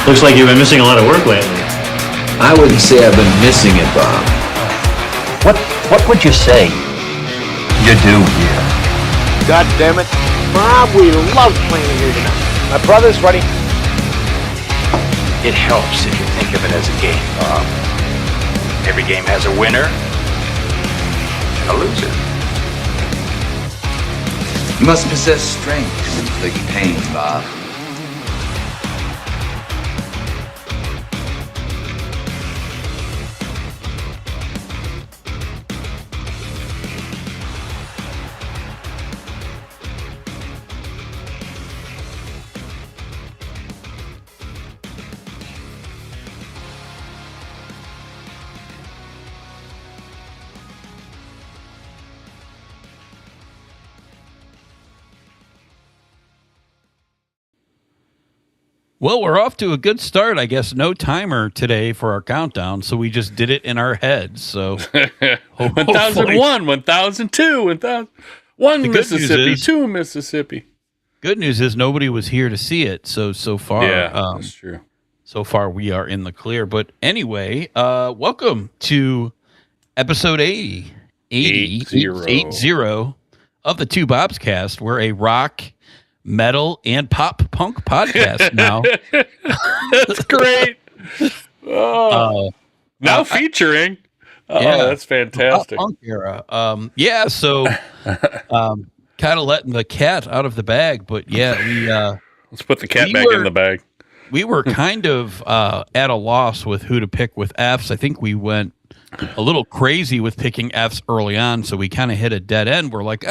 Looks like you've been missing a lot of work lately. I wouldn't say I've been missing it, Bob. What would you say you do here? God damn it. Bob, we love playing here tonight. My brother's ready. It helps if you think of it as a game, Bob. Every game has a winner and a loser. You must possess strength to inflict pain, Bob. Well, we're off to a good start. I guess no timer today for our countdown, so we just did it in our heads. So 1001, 1002, 1001 Mississippi, 2 Mississippi. Good news is nobody was here to see it. So far, that's true. So far, we are in the clear. But anyway, welcome to episode 80 of the Two Bobs Cast. We're a rock, metal, and pop punk podcast now. That's great. Now featuring. That's fantastic. Punk era. So kind of letting the cat out of the bag, but we let's put the cat back in the bag. We were kind of at a loss with who to pick with Fs. I think we went a little crazy with picking Fs early on, so we kind of hit a dead end. We're like,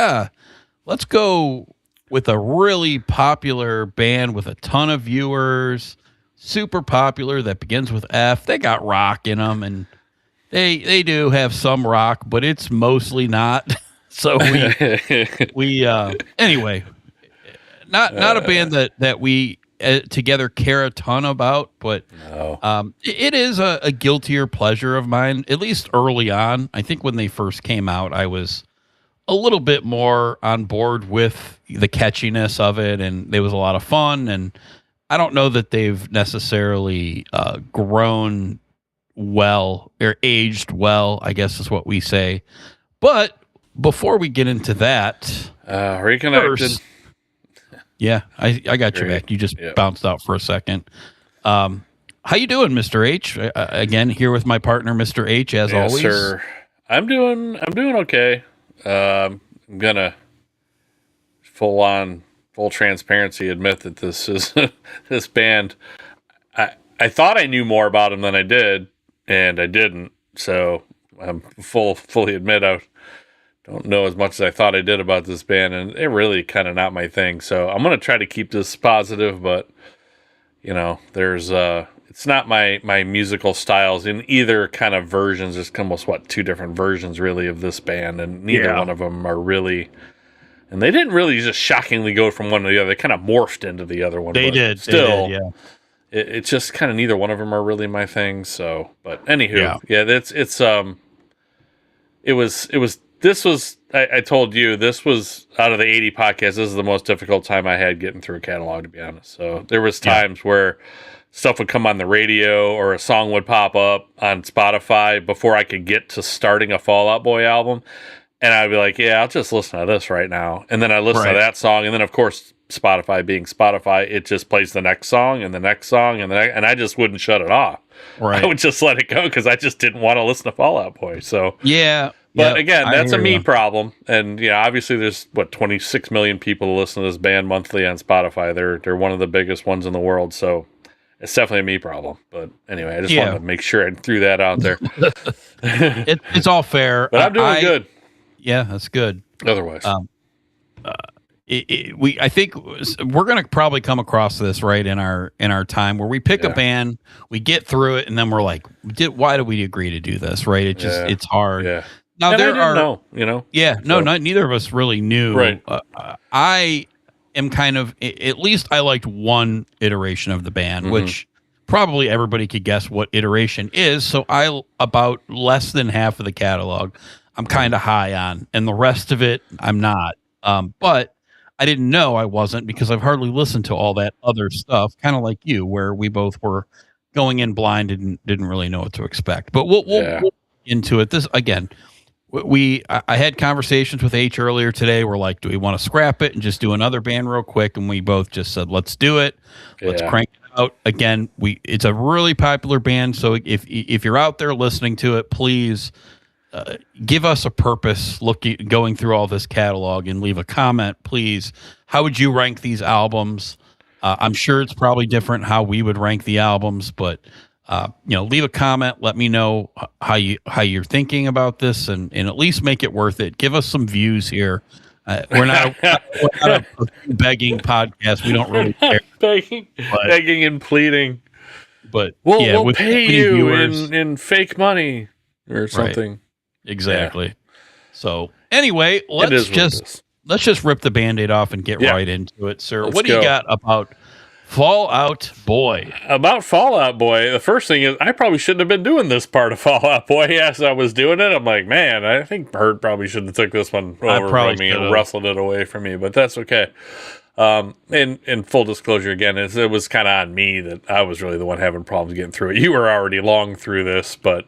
let's go with a really popular band with a ton of viewers, super popular, that begins with F. They got rock in them, and they do have some rock, but it's mostly not. So we anyway, not a band that we together care a ton about, but it is a guiltier pleasure of mine, at least early on. I think when they first came out, I was a little bit more on board with the catchiness of it, and there was a lot of fun, and I don't know that they've necessarily grown well or aged well, I guess is what we say. But before we get into that, reconnected. First, I got you back. You just bounced out for a second. How you doing, Mr. H? Again, here with my partner, Mr. H, as always. Sir. I'm doing okay. I'm gonna full transparency admit that this is this band. I thought I knew more about them than I did, and I didn't. So I'm fully admit I don't know as much as I thought I did about this band, and they're really kind of not my thing. So I'm gonna try to keep this positive, but there's it's not my musical styles in either kind of versions. There's almost two different versions really of this band, and neither one of them are really. And they didn't really just shockingly go from one to the other. They kind of morphed into the other one. They did. Still, they did, it's just kind of neither one of them are really my thing. So, but anywho, This was. I told you this was out of the 80 podcasts. This is the most difficult time I had getting through a catalog, to be honest. So there was times where stuff would come on the radio or a song would pop up on Spotify before I could get to starting a Fall Out Boy album. And I'd be like, I'll just listen to this right now. And then I listen to that song. And then, of course, Spotify being Spotify, it just plays the next song and the next song. And I just wouldn't shut it off. Right. I would just let it go because I just didn't want to listen to Fall Out Boy. So, But again, that's a me problem. And, obviously there's, 26 million people who listen to this band monthly on Spotify. They're one of the biggest ones in the world. So it's definitely a me problem. But anyway, I just wanted to make sure I threw that out there. It's all fair. But I'm doing good. Yeah, that's good. Otherwise. I think we're going to probably come across this right in our time where we pick a band, we get through it, and then we're like, why do we agree to do this? Right? It just it's hard. Yeah. Now and neither of us really knew. Right. I am kind of, at least I liked one iteration of the band, which probably everybody could guess what iteration is. So about less than half of the catalog, I'm kind of high on, and the rest of it, I'm not. But I didn't know I wasn't because I've hardly listened to all that other stuff, kind of like you, where we both were going in blind and didn't really know what to expect. But we'll get into it. This again, I had conversations with H earlier today. We're like, do we want to scrap it and just do another band real quick? And we both just said, let's do it. Let's crank it out. Again, it's a really popular band. So if you're out there listening to it, please give us a purpose going through all this catalog and leave a comment, please. How would you rank these albums? I'm sure it's probably different how we would rank the albums, but leave a comment. Let me know how you're thinking about this, and at least make it worth it. Give us some views here. We're not a begging podcast. We don't really care. begging and pleading. But we'll pay you in fake money or something. Right. Exactly. Yeah. So anyway, let's just rip the Band-Aid off and get right into it, sir. What do you got about Fall Out Boy? About Fall Out Boy, the first thing is I probably shouldn't have been doing this part of Fall Out Boy as I was doing it. I'm like, man, I think Hurd probably should have took this one over from me and wrestled it away from me, but that's okay. In full disclosure, again, it was kind of on me that I was really the one having problems getting through it. You were already long through this, but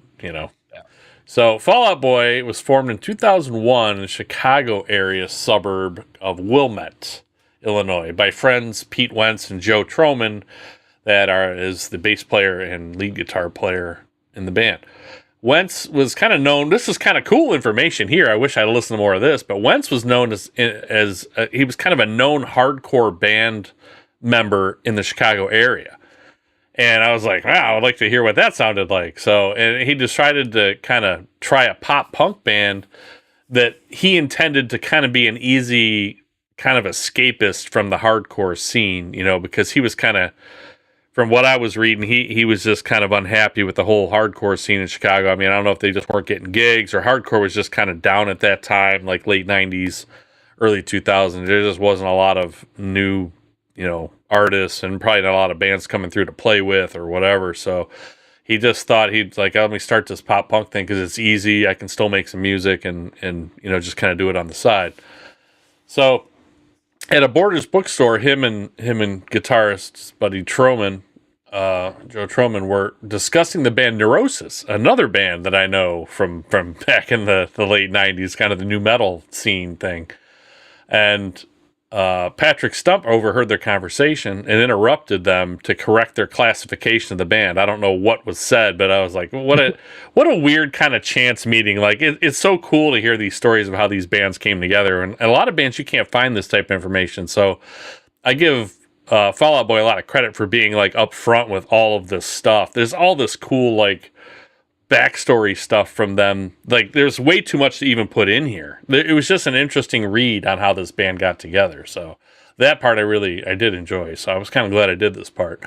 So, Fall Out Boy was formed in 2001 in the Chicago area suburb of Wilmette, Illinois, by friends Pete Wentz and Joe Troman, is the bass player and lead guitar player in the band. Wentz was kind of known. This is kind of cool information here. I wish I'd listened to more of this, but Wentz was known as he was kind of a known hardcore band member in the Chicago area. And I was like, wow, I'd like to hear what that sounded like. So, and he decided to kind of try a pop punk band that he intended to kind of be an easy kind of escapist from the hardcore scene, because he was kind of, from what I was reading, he was just kind of unhappy with the whole hardcore scene in Chicago. I mean, I don't know if they just weren't getting gigs or hardcore was just kind of down at that time, like late 90s, early 2000s. There just wasn't a lot of new, artists and probably not a lot of bands coming through to play with or whatever. So he just thought he'd like, let me start this pop punk thing because it's easy. I can still make some music and just kind of do it on the side. So at a Borders bookstore, him and guitarist buddy Troman, Joe Troman, were discussing the band Neurosis, another band that I know from back in the late 90s, kind of the new metal scene thing. And Patrick Stump overheard their conversation and interrupted them to correct their classification of the band. I don't know what was said, but I was like, what a weird kind of chance meeting. Like, it's so cool to hear these stories of how these bands came together. And a lot of bands, you can't find this type of information. So I give Fall Out Boy a lot of credit for being like upfront with all of this stuff. There's all this cool like backstory stuff from them. Like, there's way too much to even put in here. It was just an interesting read on how this band got together. So that part I did enjoy. So I was kind of glad I did this part.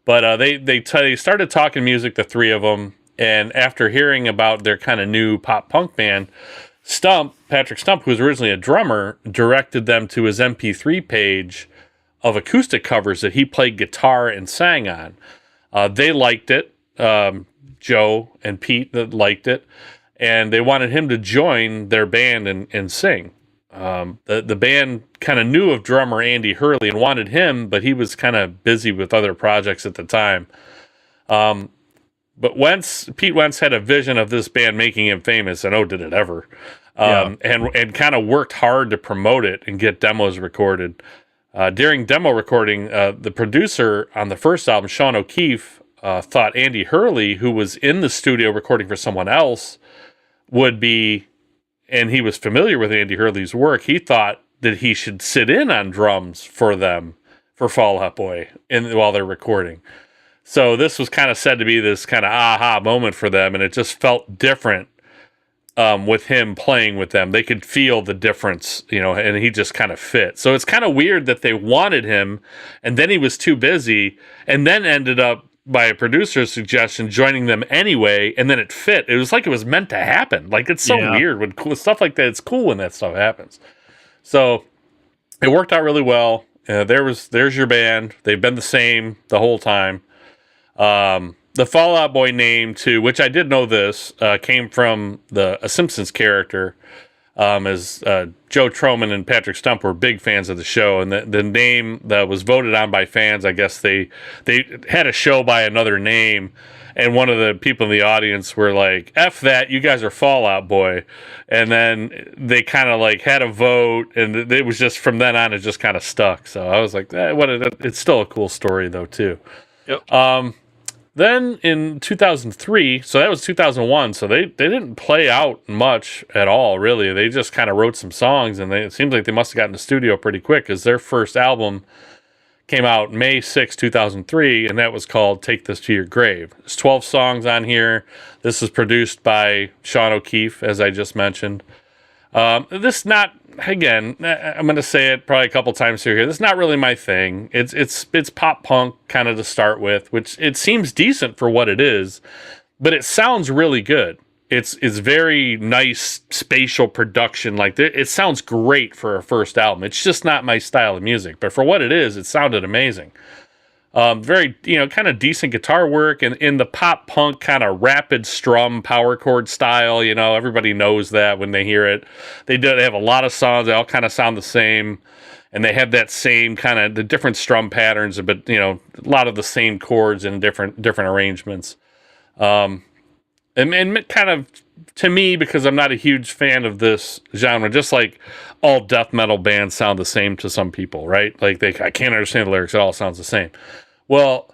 But they started talking music, the three of them, and after hearing about their kind of new pop punk band, Patrick Stump, who was originally a drummer, directed them to his MP3 page of acoustic covers that he played guitar and sang on. They liked it. Joe and Pete that liked it, and they wanted him to join their band and sing. The band kind of knew of drummer Andy Hurley and wanted him, but he was kind of busy with other projects at the time. But Pete Wentz had a vision of this band making him famous, and did it ever. And kind of worked hard to promote it and get demos recorded. During demo recording, the producer on the first album, Sean O'Keefe, thought Andy Hurley, who was in the studio recording for someone else, would be, and he was familiar with Andy Hurley's work, he thought that he should sit in on drums for them, for Fall Out Boy, while they're recording. So this was kind of said to be this kind of aha moment for them, and it just felt different with him playing with them. They could feel the difference, and he just kind of fit. So it's kind of weird that they wanted him, and then he was too busy, and then ended up, by a producer's suggestion, joining them anyway, and then it fit. It was like it was meant to happen. Like, it's so weird when cool stuff like that. It's cool when that stuff happens. So it worked out really well. There's your band. They've been the same the whole time. The Fall Out Boy name, too, which I did know this, came from a Simpsons character. as Joe Troman and Patrick Stump were big fans of the show, and the name that was voted on by fans, I guess they had a show by another name, and one of the people in the audience were like, "F that, you guys are Fall Out Boy," and then they kind of like had a vote, and it was just from then on it just kind of stuck. So I was like, it's still a cool story though too. Yep. Then in 2003, so that was 2001, so they didn't play out much at all, really. They just kind of wrote some songs, and it seems like they must have gotten to the studio pretty quick, because their first album came out May 6, 2003, and that was called Take This to Your Grave. There's 12 songs on here. This is produced by Sean O'Keefe, as I just mentioned. This not, again, I'm going to say it probably a couple times here. This is not really my thing. It's pop punk kind of to start with, which it seems decent for what it is, but it sounds really good. It's very nice spatial production. Like it sounds great for a first album. It's just not my style of music, but for what it is, it sounded amazing. Very, kind of decent guitar work, and in the pop punk kind of rapid strum power chord style. Everybody knows that when they hear it. They have a lot of songs. They all kind of sound the same, and they have that same kind of the different strum patterns, but a lot of the same chords in different arrangements. And kind of, to me, because I'm not a huge fan of this genre, just like all death metal bands sound the same to some people, right? Like I can't understand the lyrics. It all sounds the same. Well,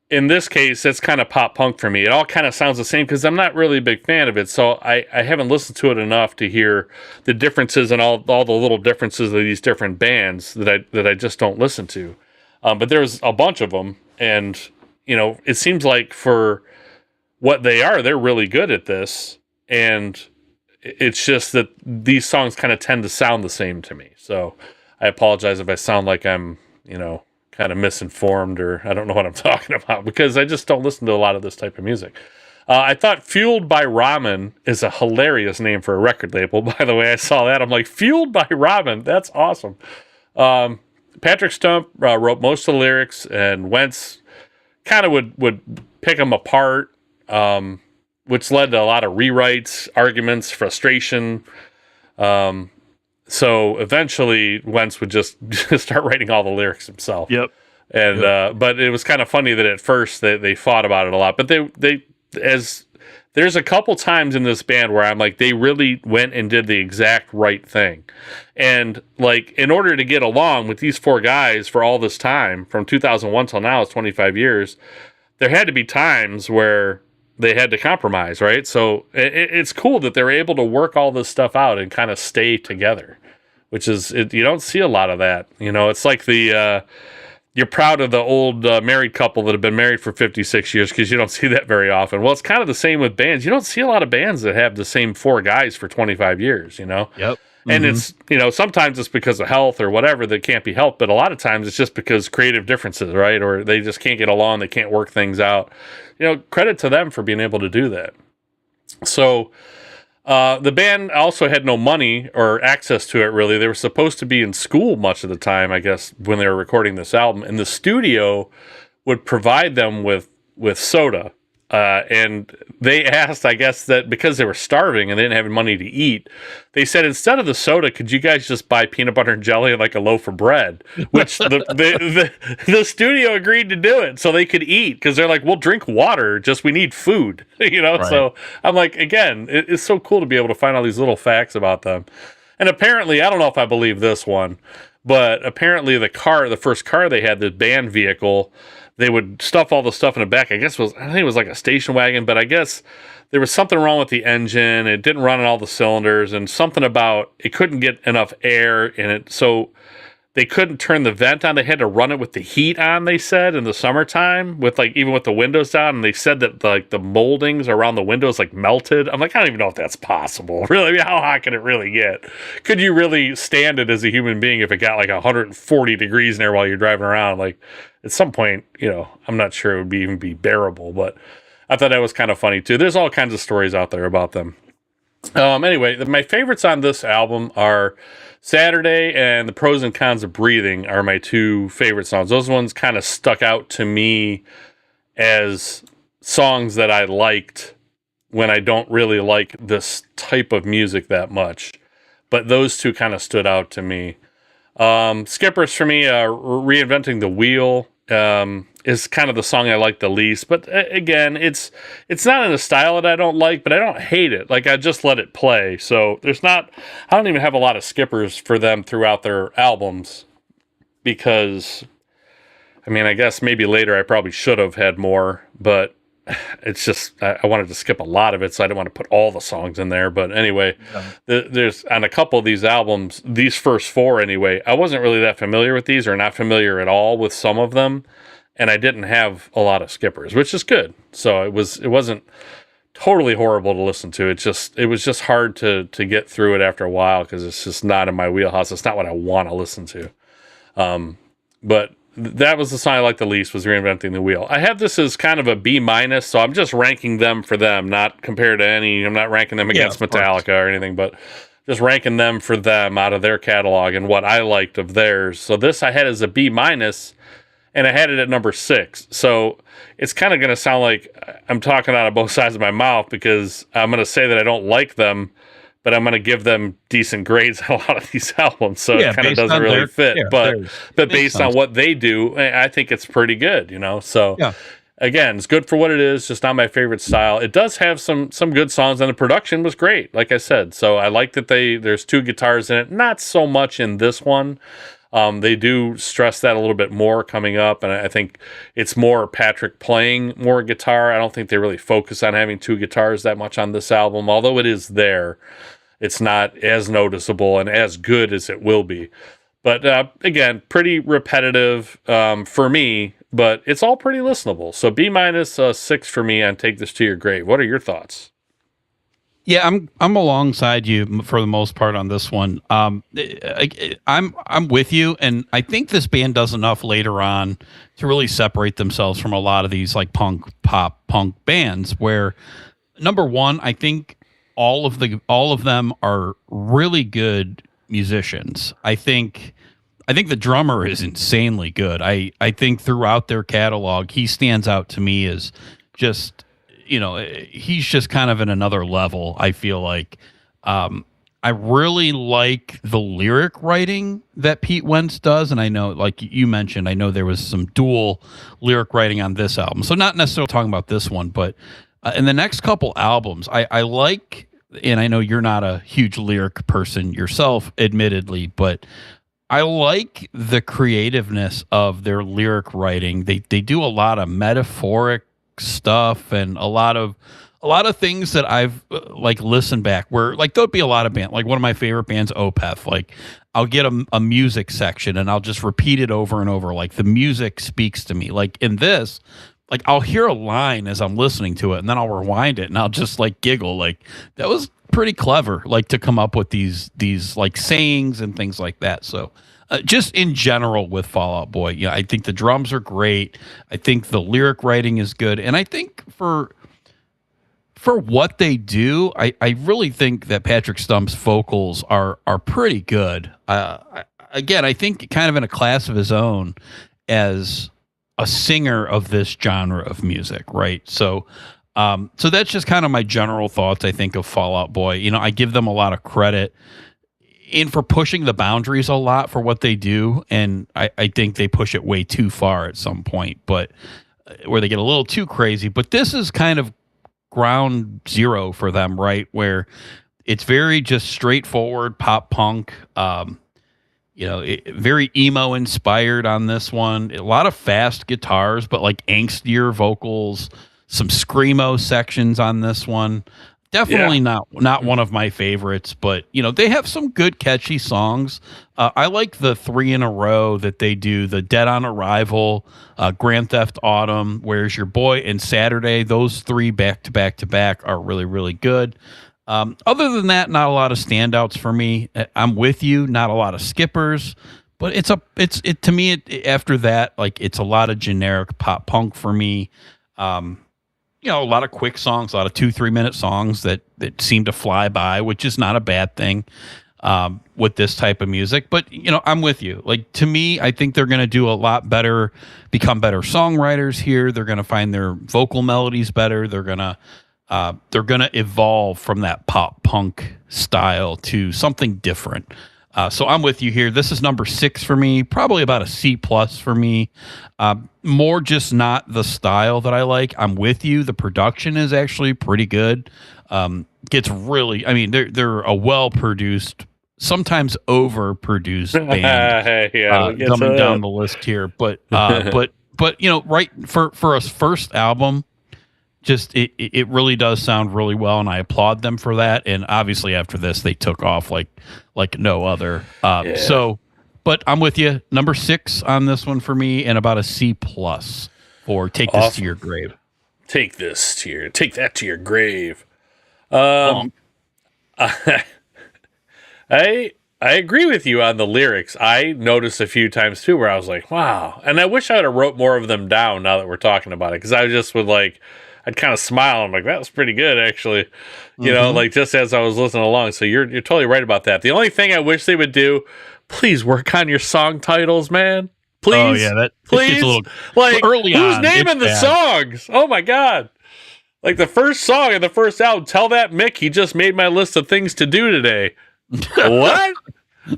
in this case, it's kind of pop punk for me. It all kind of sounds the same because I'm not really a big fan of it. So I haven't listened to it enough to hear the differences and all the little differences of these different bands that I just don't listen to. But there's a bunch of them, and it seems like for what they are, they're really good at this. And it's just that these songs kind of tend to sound the same to me. So I apologize if I sound like I'm, kind of misinformed, or I don't know what I'm talking about, because I just don't listen to a lot of this type of music. I thought Fueled by Ramen is a hilarious name for a record label. By the way, I saw that. I'm like, Fueled by Ramen? That's awesome. Patrick Stump wrote most of the lyrics, and Wentz kind of would pick them apart, which led to a lot of rewrites, arguments, frustration. So eventually Wentz would just start writing all the lyrics himself. Yep. And but it was kind of funny that at first they fought about it a lot. But there's a couple times in this band where I'm like, they really went and did the exact right thing. And like, in order to get along with these four guys for all this time, from 2001 till now, it's 25 years, there had to be times where they had to compromise, right? So it's cool that they're able to work all this stuff out and kind of stay together, which is, you don't see a lot of that. It's like you're proud of the old married couple that have been married for 56 years, because you don't see that very often. Well, it's kind of the same with bands. You don't see a lot of bands that have the same four guys for 25 years, Yep. And it's, sometimes it's because of health or whatever that can't be helped, but a lot of times it's just because creative differences, right? Or they just can't get along, they can't work things out. Credit to them for being able to do that. So the band also had no money or access to it, really. They were supposed to be in school much of the time, I guess, when they were recording this album. And the studio would provide them with soda. And they asked, I guess, that because they were starving and they didn't have money to eat, they said, instead of the soda, could you guys just buy peanut butter and jelly and like a loaf of bread? Which the studio agreed to do it so they could eat, because they're like, we'll drink water, just we need food, Right. So I'm like, again, it's so cool to be able to find all these little facts about them. And apparently, I don't know if I believe this one, but apparently the first car they had, the band vehicle, they would stuff all the stuff in the back. I think it was like a station wagon, but I guess there was something wrong with the engine. It didn't run on all the cylinders, and something about it couldn't get enough air in it. So they couldn't turn the vent on. They had to run it with the heat on, they said, in the summertime, even with the windows down. And they said that the moldings around the windows like melted. I'm like, I don't even know if that's possible. Really, I mean, how hot can it really get? Could you really stand it as a human being if it got like 140 degrees in there while you're driving around? Like, at some point, I'm not sure it would even be bearable. But I thought that was kind of funny too. There's all kinds of stories out there about them. Anyway, my favorites on this album are Saturday and The Pros and Cons of Breathing are my two favorite songs. Those ones kind of stuck out to me as songs that I liked when I don't really like this type of music that much. but those two kind of stood out to me. Skippers for me, Reinventing the Wheel is kind of the song I like the least. But again, it's not in a style that I don't like, but I don't hate it. Like, I just let it play. So I don't even have a lot of skippers for them throughout their albums, because, I mean, I guess maybe later I probably should have had more, but it's just, I wanted to skip a lot of it, so I didn't want to put all the songs in there. But anyway, there's on a couple of these albums, these first four anyway, I wasn't really that familiar with these, or not familiar at all with some of them, and I didn't have a lot of skippers, which is good. So it wasn't totally horrible to listen to. It was just hard to get through it after a while, because it's just not in my wheelhouse. It's not what I want to listen to. But that was the song I liked the least, was Reinventing the Wheel. I have this as kind of a B-, so I'm just ranking them for them, not compared to any. I'm not ranking them against Metallica or anything, but just ranking them for them out of their catalog and what I liked of theirs. So this I had as a B-, and I had it at number 6. So it's kind of going to sound like I'm talking out of both sides of my mouth, because I'm going to say that I don't like them, but I'm going to give them decent grades on a lot of these albums, so it kind of doesn't really fit. But based on what they do, I think it's pretty good, So again, it's good for what it is. Just not my favorite style. It does have some good songs, and the production was great, like I said. So I like that there's 2 guitars in it. Not so much in this one. They do stress that a little bit more coming up, and I think it's more Patrick playing more guitar. I don't think they really focus on having 2 guitars that much on this album, although it is there. It's not as noticeable and as good as it will be. But again, pretty repetitive for me, but it's all pretty listenable. So B-, 6 for me on Take This to Your Grave. What are your thoughts? Yeah, I'm alongside you for the most part on this one. I'm with you, and I think this band does enough later on to really separate themselves from a lot of these like pop punk bands. Where, number one, I think all of them are really good musicians. I think the drummer is insanely good. I think throughout their catalog, he stands out to me as just, he's just kind of in another level, I feel like. I really like the lyric writing that Pete Wentz does, and I know, like you mentioned, I know there was some dual lyric writing on this album. So not necessarily talking about this one, but in the next couple albums, I like, and I know you're not a huge lyric person yourself, admittedly, but I like the creativeness of their lyric writing. They do a lot of metaphoric stuff and a lot of things that I've like listened back, where like there'll be a lot of band, like one of my favorite bands, Opeth, like I'll get a music section and I'll just repeat it over and over. Like the music speaks to me. Like in this, like I'll hear a line as I'm listening to it, and then I'll rewind it and I'll just like giggle. Like that was pretty clever, like to come up with these like sayings and things like that. So just in general with Fall Out Boy, I think the drums are great. I think the lyric writing is good, and I think for what they do, I really think that Patrick Stump's vocals are pretty good. Again, I think kind of in a class of his own as a singer of this genre of music, right? So that's just kind of my general thoughts, I think, of Fall Out Boy. I give them a lot of credit for pushing the boundaries a lot for what they do, and I think they push it way too far at some point, but where they get a little too crazy. But this is kind of ground zero for them, right? Where it's very just straightforward pop punk, very emo inspired on this one. A lot of fast guitars, but like angstier vocals, some screamo sections on this one. Definitely not one of my favorites, but they have some good catchy songs. I like the 3 in a row that they do: the Dead on Arrival, Grand Theft Autumn, Where's Your Boy, and Saturday. Those 3 back to back to back are really, really good. Other than that, not a lot of standouts for me. I'm with you, not a lot of skippers, but to me after that, like it's a lot of generic pop punk for me. A lot of quick songs, a lot of 2-3 minute songs that seem to fly by, which is not a bad thing with this type of music. But, I'm with you. Like, to me, I think they're going to do a lot better, become better songwriters here. They're going to find their vocal melodies better. They're going to they're going to evolve from that pop punk style to something different. So I'm with you here. This is number 6 for me, probably about a C+ for me. More just not the style that I like. I'm with you. The production is actually pretty good. Gets really, I mean, they're a well-produced, sometimes overproduced band. Coming down the list here, but right for a first album, just it really does sound really well, and I applaud them for that. And obviously after this, they took off like no other. So, but I'm with you. Number 6 on this one for me, and about a C+ for Take This to Your Grave. Take that to your grave. I agree with you on the lyrics. I noticed a few times too where I was like, wow. And I wish I would have wrote more of them down now that we're talking about it. Because I just would I'd kind of smile. I'm like, that was pretty good, actually. You know, like just as I was listening along. So you're totally right about that. The only thing I wish they would do, please work on your song titles, man. Please. Oh, yeah. Please. Gets a little, early who's on, naming the songs? Oh, my God. Like the first song in the first album, tell that Mick he just made my list of things to do today. What?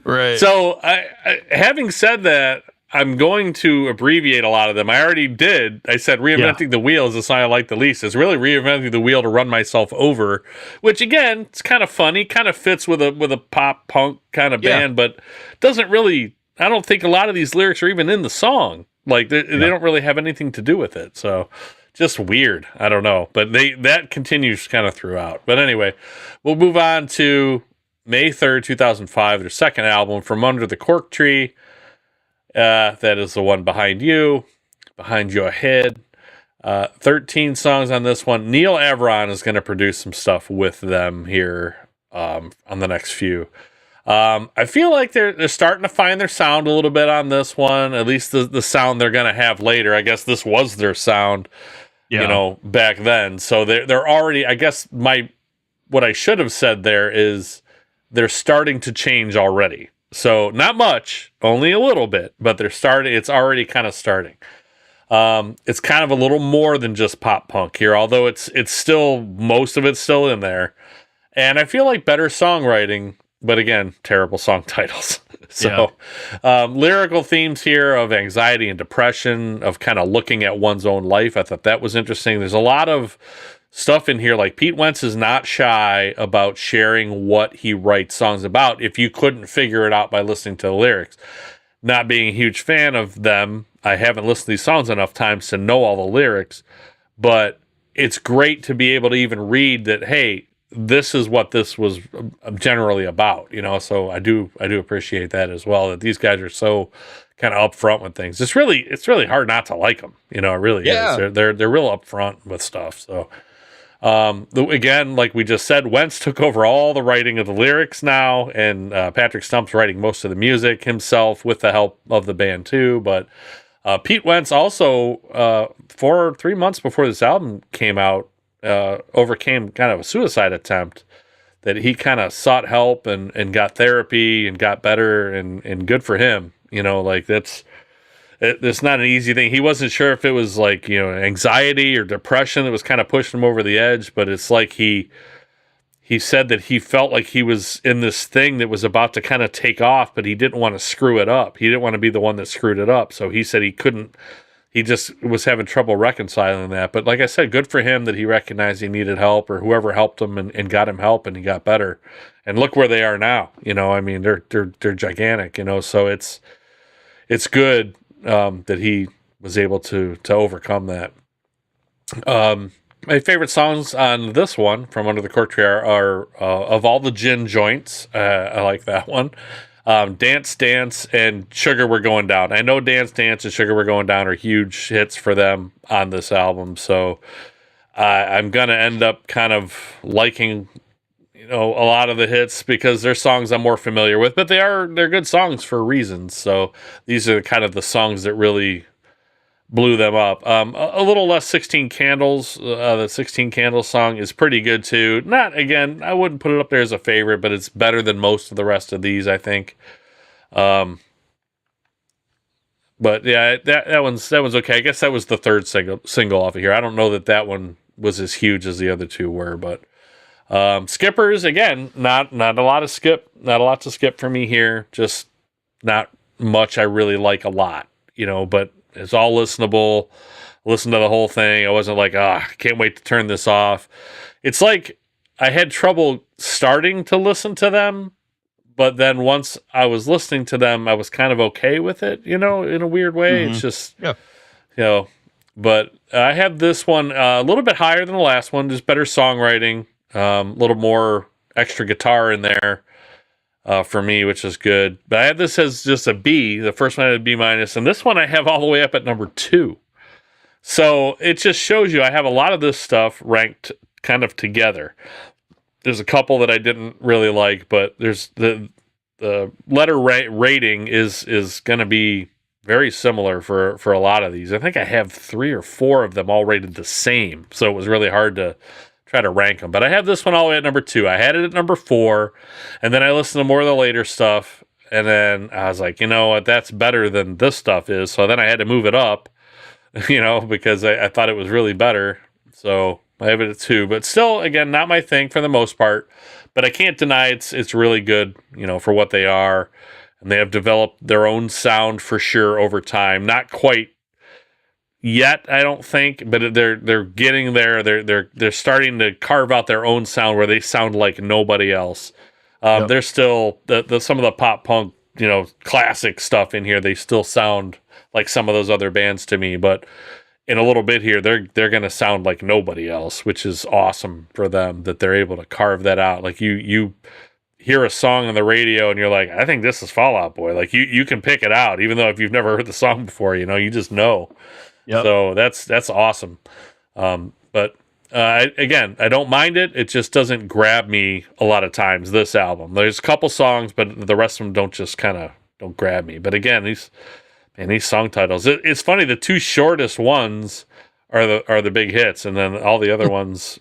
Right. So, I having said that, I'm going to abbreviate a lot of them. I already did. I said Reinventing the Wheel is the song I like the least. It's really Reinventing the Wheel to run myself over, which again, it's kind of funny, kind of fits with a pop punk kind of band, but doesn't really, I don't think a lot of these lyrics are even in the song. Like they don't really have anything to do with it. So just weird. I don't know, but that continues kind of throughout. But anyway, we'll move on to May 3rd, 2005, their second album, From Under the Cork Tree. That is the one behind you, behind your head. 13 songs on this one. Neil Averon is going to produce some stuff with them here on the next few. I feel like they're starting to find their sound a little bit on this one, at least the sound they're going to have later. I guess this was their sound, back then. So they're already, I guess what I should have said there is they're starting to change already. So not much, only a little bit, but it's already kind of starting. It's kind of a little more than just pop punk here, although it's still, most of it's still in there. And I feel like better songwriting, but again, terrible song titles. So, lyrical themes here of anxiety and depression, of kind of looking at one's own life. I thought that was interesting. There's a lot of stuff in here, like Pete Wentz is not shy about sharing what he writes songs about if you couldn't figure it out by listening to the lyrics. Not being a huge fan of them, I haven't listened to these songs enough times to know all the lyrics, but it's great to be able to even read that, hey, this is what this was generally about, so I do appreciate that as well, that these guys are so kind of upfront with things. It's really hard not to like them, it really is. They're real upfront with stuff, so again, like we just said, Wentz took over all the writing of the lyrics now, and Patrick Stump's writing most of the music himself with the help of the band too. But Pete Wentz also, 3 months before this album came out, overcame kind of a suicide attempt, that he kind of sought help and got therapy and got better, and good for him. It's not an easy thing. He wasn't sure if it was anxiety or depression that was kind of pushing him over the edge, but it's like he said that he felt like he was in this thing that was about to kind of take off, but he didn't want to screw it up. He didn't want to be the one that screwed it up. So he said he just was having trouble reconciling that. But like I said, good for him that he recognized he needed help, or whoever helped him and got him help, and he got better. And look where they are now. They're gigantic, so it's good that he was able to overcome that. My favorite songs on this one, From Under the Cork Tree, are of all the gin joints. I like that one. Dance Dance and Sugar We're Going Down. I know Dance Dance and Sugar We're Going Down are huge hits for them on this album, so I'm gonna end up kind of liking a lot of the hits because they're songs I'm more familiar with, but they're good songs for reasons. So these are kind of the songs that really blew them up. A little less 16 Candles. The 16 Candles song is pretty good too. Not, again, I wouldn't put it up there as a favorite, but it's better than most of the rest of these, I think. But yeah, that one's okay. I guess that was the third single off of here. I don't know that one was as huge as the other two were. But skippers, again, not a lot to skip for me here. Just not much I really like a lot, but it's all listenable. Listen to the whole thing. I wasn't like, I can't wait to turn this off. It's like I had trouble starting to listen to them, but then once I was listening to them, I was kind of okay with it, in a weird way. It's just, but I have this one a little bit higher than the last one, just better songwriting, a little more extra guitar in there for me, which is good. But I have this as just a B. The first one I had a B minus, and this one I have all the way up at number 2. So it just shows you I have a lot of this stuff ranked kind of together. There's a couple that I didn't really like, but there's the letter rating is going to be very similar for a lot of these. I think I have 3 or 4 of them all rated the same, so it was really hard to try to rank them. But I have this one all the way at number 2. I had it at number 4, and then I listened to more of the later stuff, and then I was like, you know what, that's better than this stuff is. So then I had to move it up, because I thought it was really better. So I have it at 2, but still, again, not my thing for the most part. But I can't deny it's really good, for what they are, and they have developed their own sound for sure over time. Not quite yet, I don't think, but they're getting there. They're starting to carve out their own sound where they sound like nobody else. They're still some of the pop punk, classic stuff in here. They still sound like some of those other bands to me, but in a little bit here, they're going to sound like nobody else, which is awesome for them that they're able to carve that out. Like you hear a song on the radio and you're like, I think this is Fall Out Boy. Like you can pick it out, even though if you've never heard the song before, you just know. Yep. So that's awesome. But again, I don't mind it. It just doesn't grab me a lot of times. This album, there's a couple songs, but the rest of them don't grab me. But again, these song titles. It's funny. The 2 shortest ones are the big hits, and then all the other ones,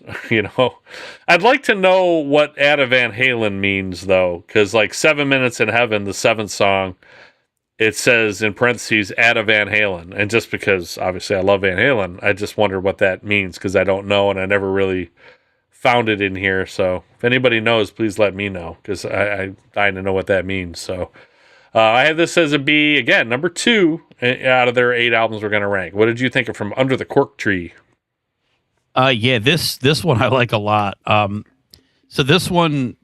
I'd like to know what Ada Van Halen means though, because like 7 Minutes in Heaven, the 7th song, it says in parentheses Ada Van Halen, and just because obviously I love Van Halen, I just wonder what that means because I don't know, and I never really found it in here. So if anybody knows, please let me know because I'm dying to know what that means. So. I have this as a B, again, number 2 out of their 8 albums we're going to rank. What did you think of From Under the Cork Tree? Yeah, this one I like a lot. So this one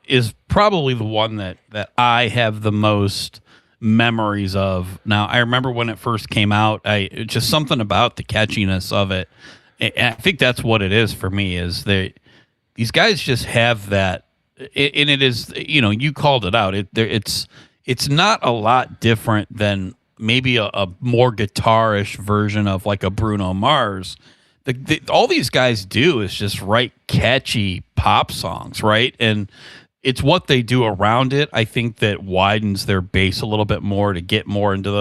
is probably the one that I have the most memories of. Now, I remember when it first came out, just something about the catchiness of it. And I think that's what it is for me, is these guys just have that, and it is, you called it out. It's not a lot different than maybe a more guitarish version of like a Bruno Mars. All these guys do is just write catchy pop songs, right? And it's what they do around it, I think, that widens their base a little bit more to get more into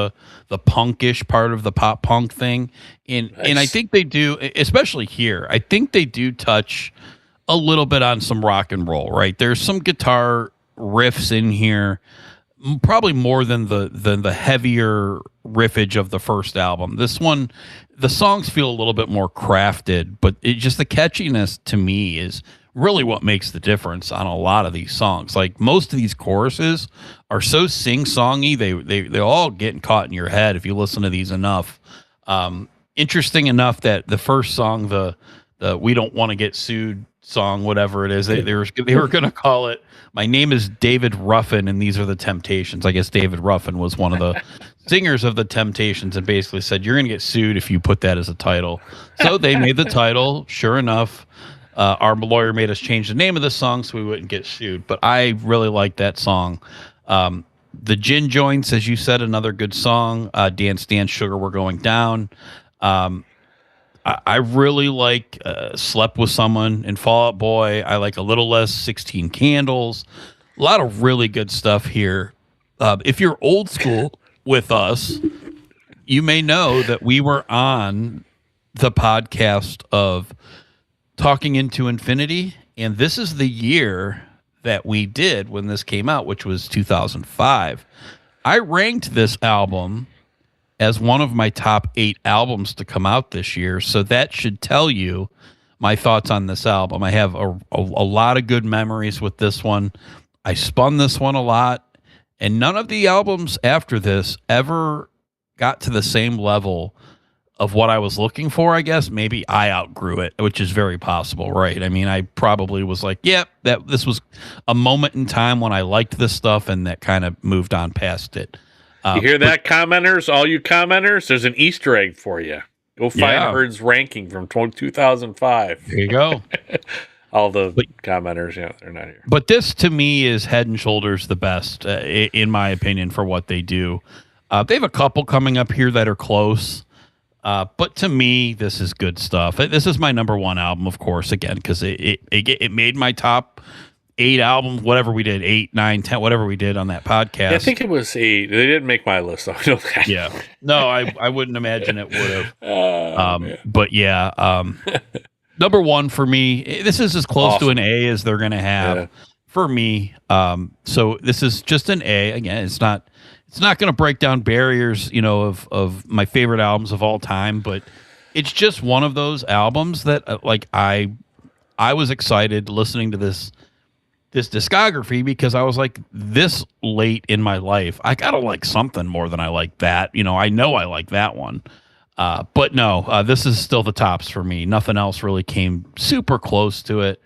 the punkish part of the pop punk thing. And I think they do, especially here, I think they do touch a little bit on some rock and roll, right? There's some guitar riffs in here, probably more than the heavier riffage of the first album. This one, the songs feel a little bit more crafted, but just the catchiness to me is really what makes the difference on a lot of these songs. Like most of these choruses are so sing-songy, they all get caught in your head if you listen to these enough. Interesting enough that the first song, the We Don't Want to Get Sued song, whatever it is, they were going to call it My Name is David Ruffin and These Are the Temptations. I guess David Ruffin was one of the singers of the Temptations and basically said, you're going to get sued if you put that as a title. So they made the title. Sure enough, our lawyer made us change the name of the song so we wouldn't get sued. But I really like that song. The Gin Joints, as you said, another good song. Dance Dance Sugar We're Going Down. I really like Slept With Someone and Fall Out Boy. I like A Little Less, 16 Candles. A lot of really good stuff here. If you're old school with us, you may know that we were on the podcast of Talking Into Infinity, and this is the year that we did when this came out, which was 2005. I ranked this album as one of my top 8 albums to come out this year. So that should tell you my thoughts on this album. I have a lot of good memories with this one. I spun this one a lot, and none of the albums after this ever got to the same level of what I was looking for. I guess maybe I outgrew it, which is very possible, right? I mean, I probably was like, yep, that this was a moment in time when I liked this stuff, and that kind of moved on past it. You hear that, commenters? All you commenters, there's an Easter egg for you. Go find Hurd's ranking from 2005. There you go. All the commenters, they're not here. But this, to me, is head and shoulders the best, in my opinion, for what they do. They have a couple coming up here that are close. But to me, this is good stuff. This is my number one album, of course, again, because it made my top 8 albums, whatever we did, 8, 9, 10, whatever we did on that podcast. Yeah, I think it was 8. They didn't make my list, though. I know that. Yeah. No, I wouldn't imagine it would have. But yeah, number one for me, this is as close to an A as they're going to have for me. So this is just an A. Again, it's not going to break down barriers, of my favorite albums of all time, but it's just one of those albums that I was excited listening to this discography because I was like, this late in my life, I gotta like something more than I like that. I know I like that one. But no, this is still the tops for me. Nothing else really came super close to it.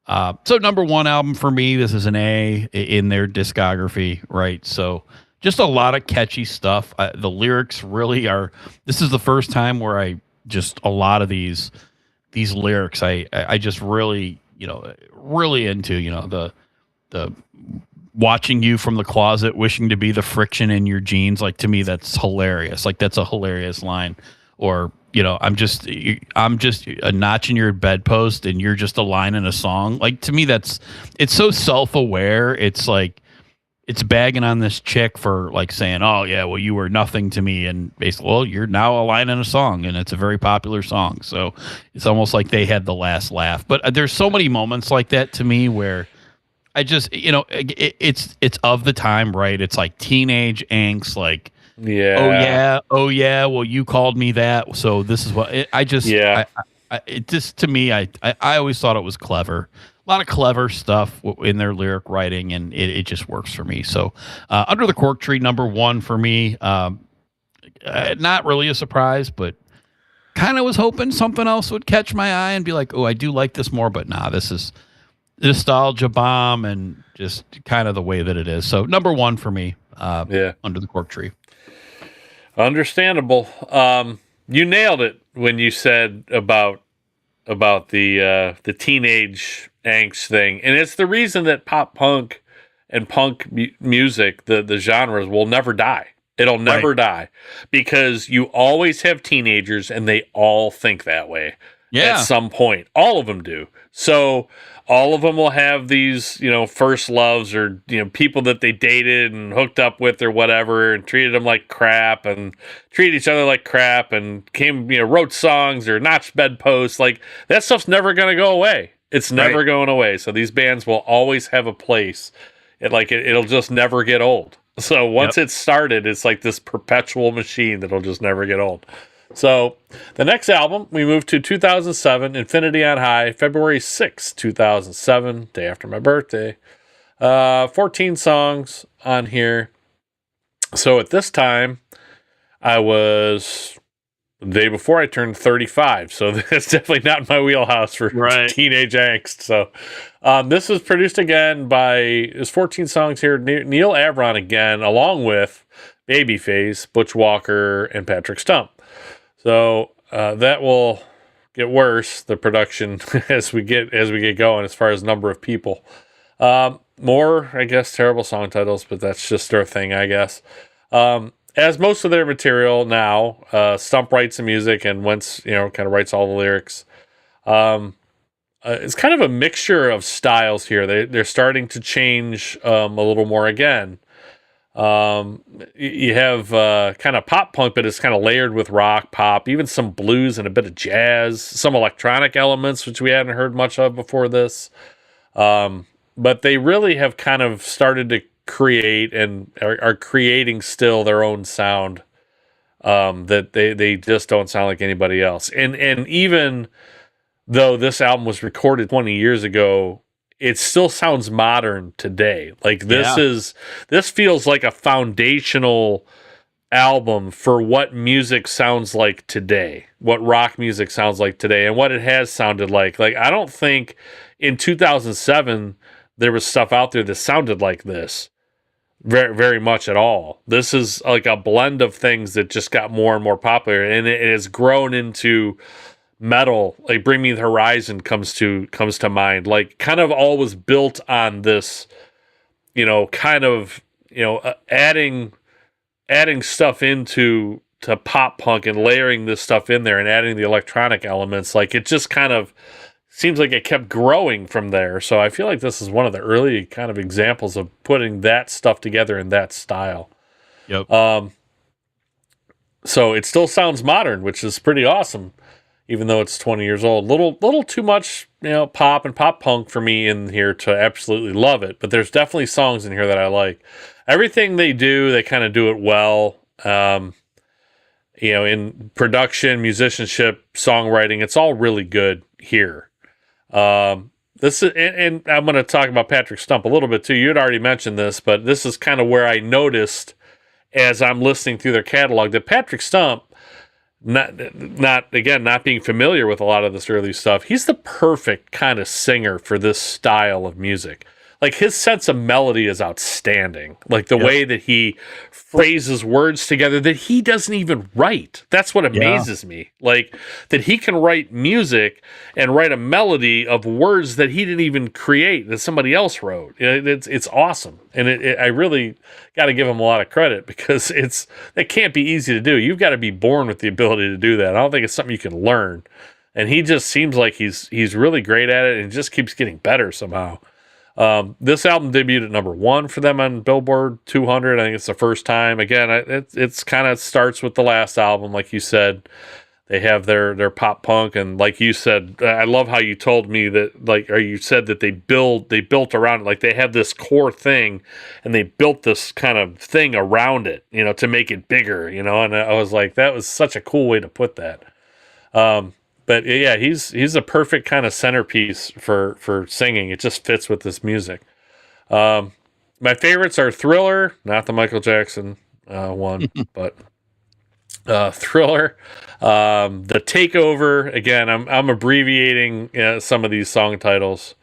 So number one album for me, this is an A in their discography, right? So just a lot of catchy stuff. The lyrics really are, this is the first time where a lot of these lyrics, I just really, really into, the watching you from the closet, wishing to be the friction in your jeans. Like, to me, that's hilarious. Like, that's a hilarious line. Or, I'm just a notch in your bedpost and you're just a line in a song. Like, to me, it's so self-aware. It's like, it's bagging on this chick for like saying, oh yeah, well, you were nothing to me. And basically, well, you're now a line in a song and it's a very popular song. So it's almost like they had the last laugh, but there's so many moments like that to me where I just, it's of the time, right? It's like teenage angst, like, oh yeah. Well, you called me that. So this is what it just, to me, I always thought it was clever. A lot of clever stuff in their lyric writing, and it just works for me. So Under the Cork Tree, number one for me. Not really a surprise, but kind of was hoping something else would catch my eye and be like, oh, I do like this more, but nah, this is nostalgia bomb and just kind of the way that it is. So number one for me, Under the Cork Tree. Understandable. You nailed it when you said about the teenage angst thing, and it's the reason that pop punk and punk music, the genres, will never die. It'll never die because you always have teenagers, and they all think that way at some point. All of them do. So all of them will have these, first loves or, people that they dated and hooked up with or whatever and treated them like crap and treated each other like crap and wrote songs or notched bedposts. Like, that stuff's never going to go away. It's never going away. So these bands will always have a place. It'll just never get old. So once it's started, it's like this perpetual machine that'll just never get old. So the next album, we move to 2007, Infinity on High, February 6, 2007, day after my birthday. 14 songs on here. So at this time, I was the day before I turned 35. So that's definitely not in my wheelhouse for teenage angst. So this was produced again by, there's 14 songs here, Neil Avron again, along with Babyface, Butch Walker, and Patrick Stump. So that will get worse, the production, as we get going, as far as number of people. More, I guess, terrible song titles, but that's just their thing, I guess. As most of their material now, Stump writes the music and Wentz, kind of writes all the lyrics. It's kind of a mixture of styles here. They're starting to change a little more again. You have kind of pop punk, but it's kind of layered with rock, pop, even some blues and a bit of jazz, some electronic elements, which we hadn't heard much of before this. But they really have kind of started to create and are creating still their own sound that they just don't sound like anybody else. And even though this album was recorded 20 years ago, it still sounds modern today. Like this feels like a foundational album for what music sounds like today, what rock music sounds like today, and what it has sounded like. Like, I don't think in 2007 there was stuff out there that sounded like this very, very much at all. This is like a blend of things that just got more and more popular, and it has grown into metal. Like Bring Me the Horizon comes to mind. Like, kind of all was built on this, adding stuff into pop punk and layering this stuff in there and adding the electronic elements. Like, it just kind of seems like it kept growing from there. So I feel like this is one of the early kind of examples of putting that stuff together in that style. Yep. So it still sounds modern, which is pretty awesome, even though it's 20 years old. Little too much, pop and pop punk for me in here to absolutely love it. But there's definitely songs in here that I like. Everything they do, they kind of do it well. In production, musicianship, songwriting, it's all really good here. This is, and I'm going to talk about Patrick Stump a little bit too. You had already mentioned this, but this is kind of where I noticed as I'm listening through their catalog that Patrick Stump, not being familiar with a lot of this early stuff, he's the perfect kind of singer for this style of music. Like, his sense of melody is outstanding. Like, the way that he phrases words together that he doesn't even write. That's what amazes me. Like, that he can write music and write a melody of words that he didn't even create, that somebody else wrote. It's awesome. And I really got to give him a lot of credit, because it can't be easy to do. You've got to be born with the ability to do that. I don't think it's something you can learn. And he just seems like he's really great at it, and just keeps getting better somehow. This album debuted at number 1 for them on Billboard 200. I think it's the first time. Again, it's kind of starts with the last album, like you said. They have their pop punk, and like you said, I love how you told me that, or you said that they built around it. Like, they have this core thing, and they built this kind of thing around it, to make it bigger, and I was like, that was such a cool way to put that. But yeah, he's a perfect kind of centerpiece for singing. It just fits with this music. My favorites are Thriller, not the Michael Jackson one, but Thriller. The Takeover. Again, I'm abbreviating some of these song titles.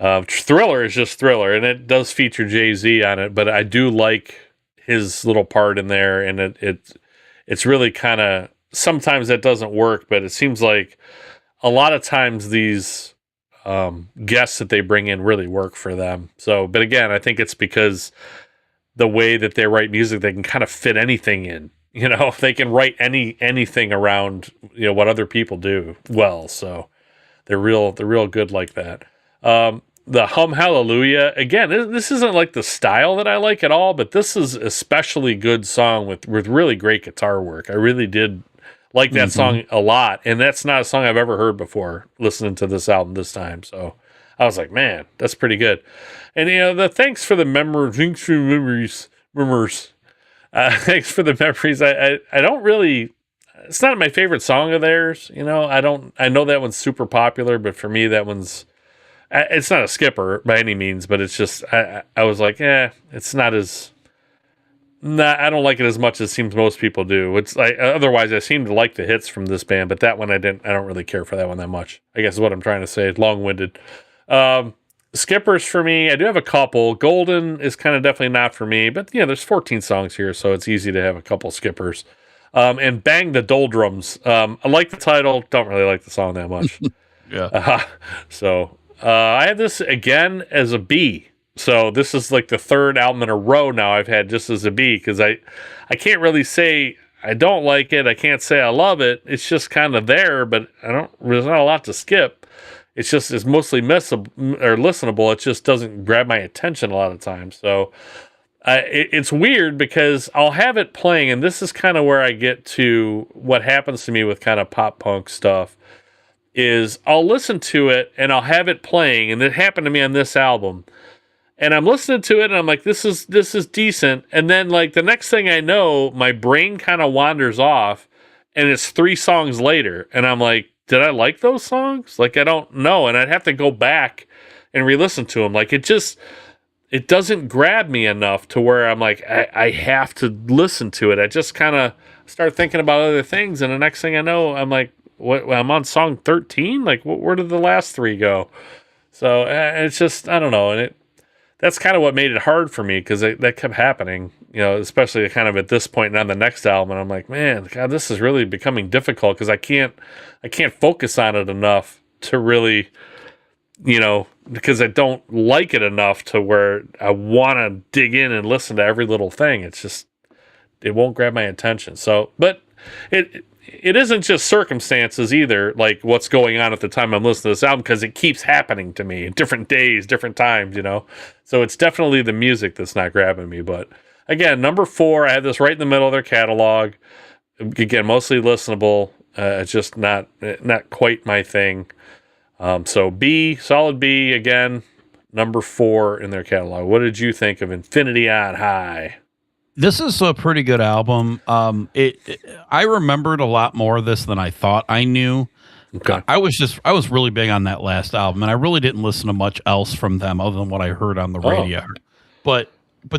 Thriller is just Thriller, and it does feature Jay-Z on it, but I do like his little part in there, and it's really kind of, sometimes that doesn't work, but it seems like a lot of times these guests that they bring in really work for them. So, but again, I think it's because the way that they write music, they can kind of fit anything in. They can write anything around what other people do well. So they're real good like that. The Hum Hallelujah, again, this isn't like the style that I like at all, but this is especially good song with really great guitar work. I really did like that song a lot, and that's not a song I've ever heard before listening to this album this time. So I was like, man, that's pretty good. And the thanks for the memories. Thanks for the memories. I don't really. It's not my favorite song of theirs. I know that one's super popular, but for me, that one's. It's not a skipper by any means, but it's just I was like, it's not as. I don't like it as much as it seems most people do. It's like, otherwise I seem to like the hits from this band, but that one I don't really care for that one that much, I guess is what I'm trying to say. Long-winded. Skippers for me, I do have a couple. Golden is kind of definitely not for me, but there's 14 songs here, so it's easy to have a couple skippers. And Bang the Doldrums. I like the title, don't really like the song that much. Yeah. I have this again as a B. So this is like the third album in a row now I've had just as a B, because I can't really say I don't like it. I can't say I love it. It's just kind of there, but there's not a lot to skip. It's mostly missable or listenable. It just doesn't grab my attention a lot of times. So it's weird, because I'll have it playing, and this is kind of where I get to what happens to me with kind of pop punk stuff, is I'll listen to it and I'll have it playing, and it happened to me on this album. And I'm listening to it, and I'm like, this is decent. And then, like, the next thing I know, my brain kind of wanders off, and it's 3 songs later. And I'm like, did I like those songs? Like, I don't know. And I'd have to go back and re-listen to them. Like, it doesn't grab me enough to where I'm like, I have to listen to it. I just kind of start thinking about other things. And the next thing I know, I'm like, what? I'm on song 13? Like, where did the last three go? So it's just, I don't know. And that's kind of what made it hard for me, because that kept happening, especially kind of at this point and on the next album. And I'm like, man, God, this is really becoming difficult, because I can't focus on it enough to really, because I don't like it enough to where I want to dig in and listen to every little thing. It's just, it won't grab my attention. So, but it isn't just circumstances either, like what's going on at the time I'm listening to this album, because it keeps happening to me, different days, different times, So it's definitely the music that's not grabbing me. But again, number 4, I had this right in the middle of their catalog. Again, mostly listenable. It's just not quite my thing. So B, solid B, again, number 4 in their catalog. What did you think of Infinity on High? This is a pretty good album. I remembered a lot more of this than I thought I knew. Okay. I was really big on that last album, and I really didn't listen to much else from them other than what I heard on the radio. But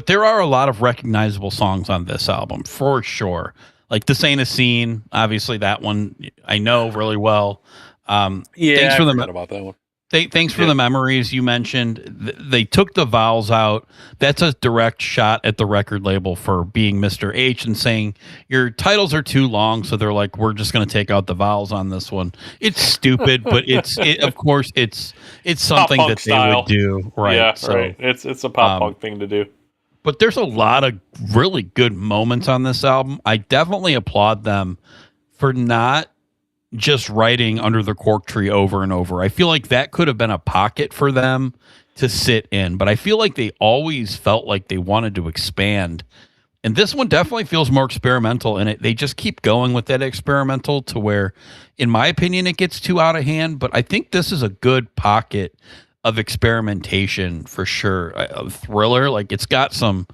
there are a lot of recognizable songs on this album for sure. Like This Ain't a Scene, obviously that one I know really well. Thanks for about that one. Thanks for the memories you mentioned. They took the vowels out. That's a direct shot at the record label for being Mr. H and saying your titles are too long, so they're like, we're just going to take out the vowels on this one. It's stupid, but of course it's something that they would do, right? Yeah, so, right. It's a pop punk thing to do. But there's a lot of really good moments on this album. I definitely applaud them for not just writing Under the Cork Tree over and over. I feel like that could have been a pocket for them to sit in, but I feel like they always felt like they wanted to expand. And this one definitely feels more experimental, and they just keep going with that experimental to where, in my opinion, it gets too out of hand. But I think this is a good pocket of experimentation for sure. A Thriller, like it's got some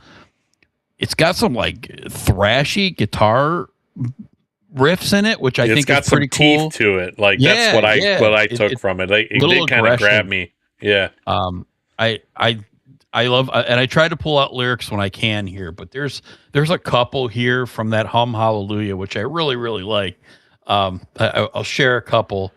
like thrashy guitar riffs in it, which I think is pretty cool. It's got some teeth to it. Like that's what I took from it. It did kind of grab me. Yeah. I love, and I try to pull out lyrics when I can here, but there's a couple here from that Hum Hallelujah, which I really, really like. I'll share a couple.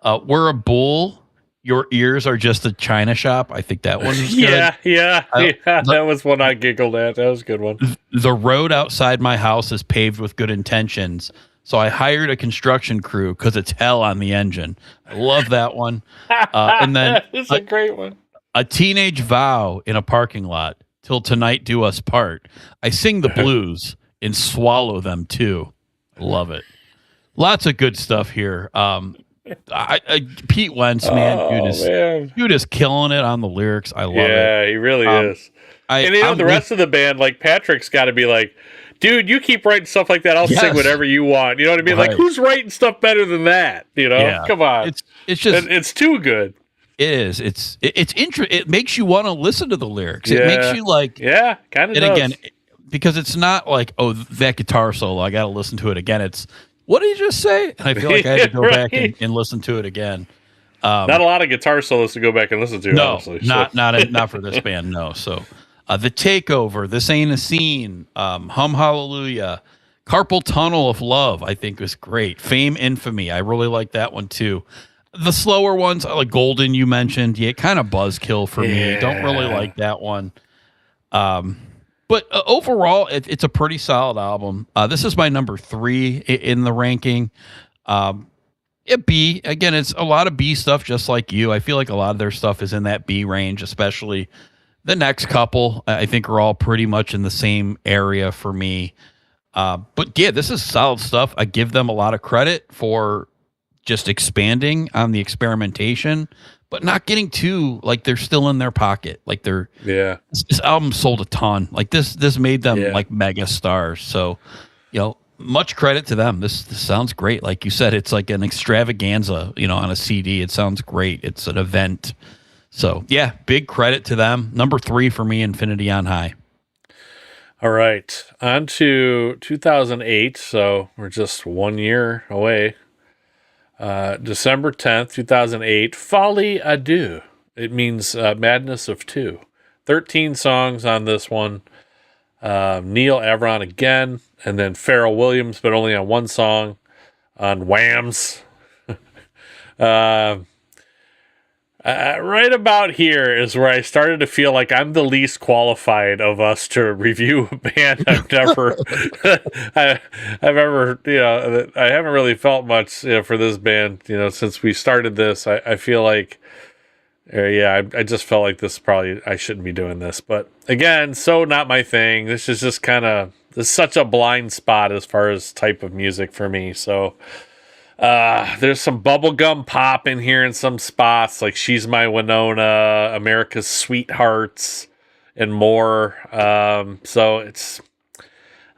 We're a bull. Your ears are just a china shop. I think that one was good. Yeah. That was one I giggled at. That was a good one. The road outside my house is paved with good intentions, so I hired a construction crew because it's hell on the engine. I love that one. And then it's a great one. A teenage vow in a parking lot. Till tonight do us part. I sing the blues and swallow them too. Love it. Lots of good stuff here. Pete Wentz, dude is killing it on the lyrics. I love it. Yeah, he really is. And the rest of the band, like Patrick's got to be like, dude, you keep writing stuff like that. I'll sing whatever you want. You know what I mean? Right. Like, who's writing stuff better than that? Come on. It's just it's too good. It is. It's it makes you want to listen to the lyrics. It makes you like, kind of. And again, because it's not like, oh, that guitar solo, I got to listen to it again. It's, what did he just say? And I feel like I had to go back and listen to it again. Not a lot of guitar solos to go back and listen to. No, honestly, not for this band. No. So The Takeover, This Ain't a Scene, Hum Hallelujah, Carpal Tunnel of Love, I think was great. Fame Infamy, I really like that one too. The slower ones, like Golden, you mentioned, kind of buzzkill for me. Don't really like that one. But overall, it's a pretty solid album. This is my number 3 in the ranking. B, again, it's a lot of B stuff, just like you. I feel like a lot of their stuff is in that B range, especially the next couple, I think, are all pretty much in the same area for me. But yeah, this is solid stuff. I give them a lot of credit for just expanding on the experimentation, but not getting too, like, they're still in their pocket. Like, this album sold a ton. Like, this made them like mega stars. So, much credit to them. This sounds great. Like you said, it's like an extravaganza, on a CD. It sounds great. It's an event. So yeah, big credit to them. Number 3 for me, Infinity on High. All right, on to 2008. So we're just 1 year away. December 10th, 2008, Folie à Deux. It means madness of two. 13 songs on this one. Neil Avron again, and then Pharrell Williams, but only on one song on Whams. Right about here is where I started to feel like I'm the least qualified of us to review a band I've never, I've ever, I haven't really felt much for this band, since we started this. I feel like, I just felt like this probably, I shouldn't be doing this. But again, so not my thing. This is just kind of, there's such a blind spot as far as type of music for me. So, there's some bubblegum pop in here in some spots, like She's My Winona, America's Sweethearts, and more. So it's,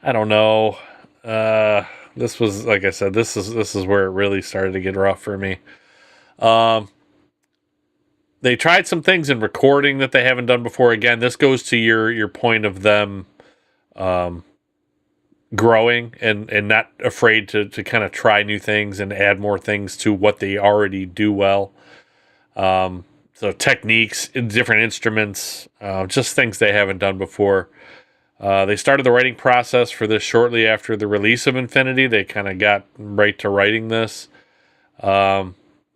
I don't know. This was, like I said, this is where it really started to get rough for me. They tried some things in recording that they haven't done before. Again, this goes to your point of them, growing and not afraid to kind of try new things and add more things to what they already do well. So techniques, different instruments, just things they haven't done before. They started the writing process for this shortly after the release of Infinity. They kind of got right to writing this.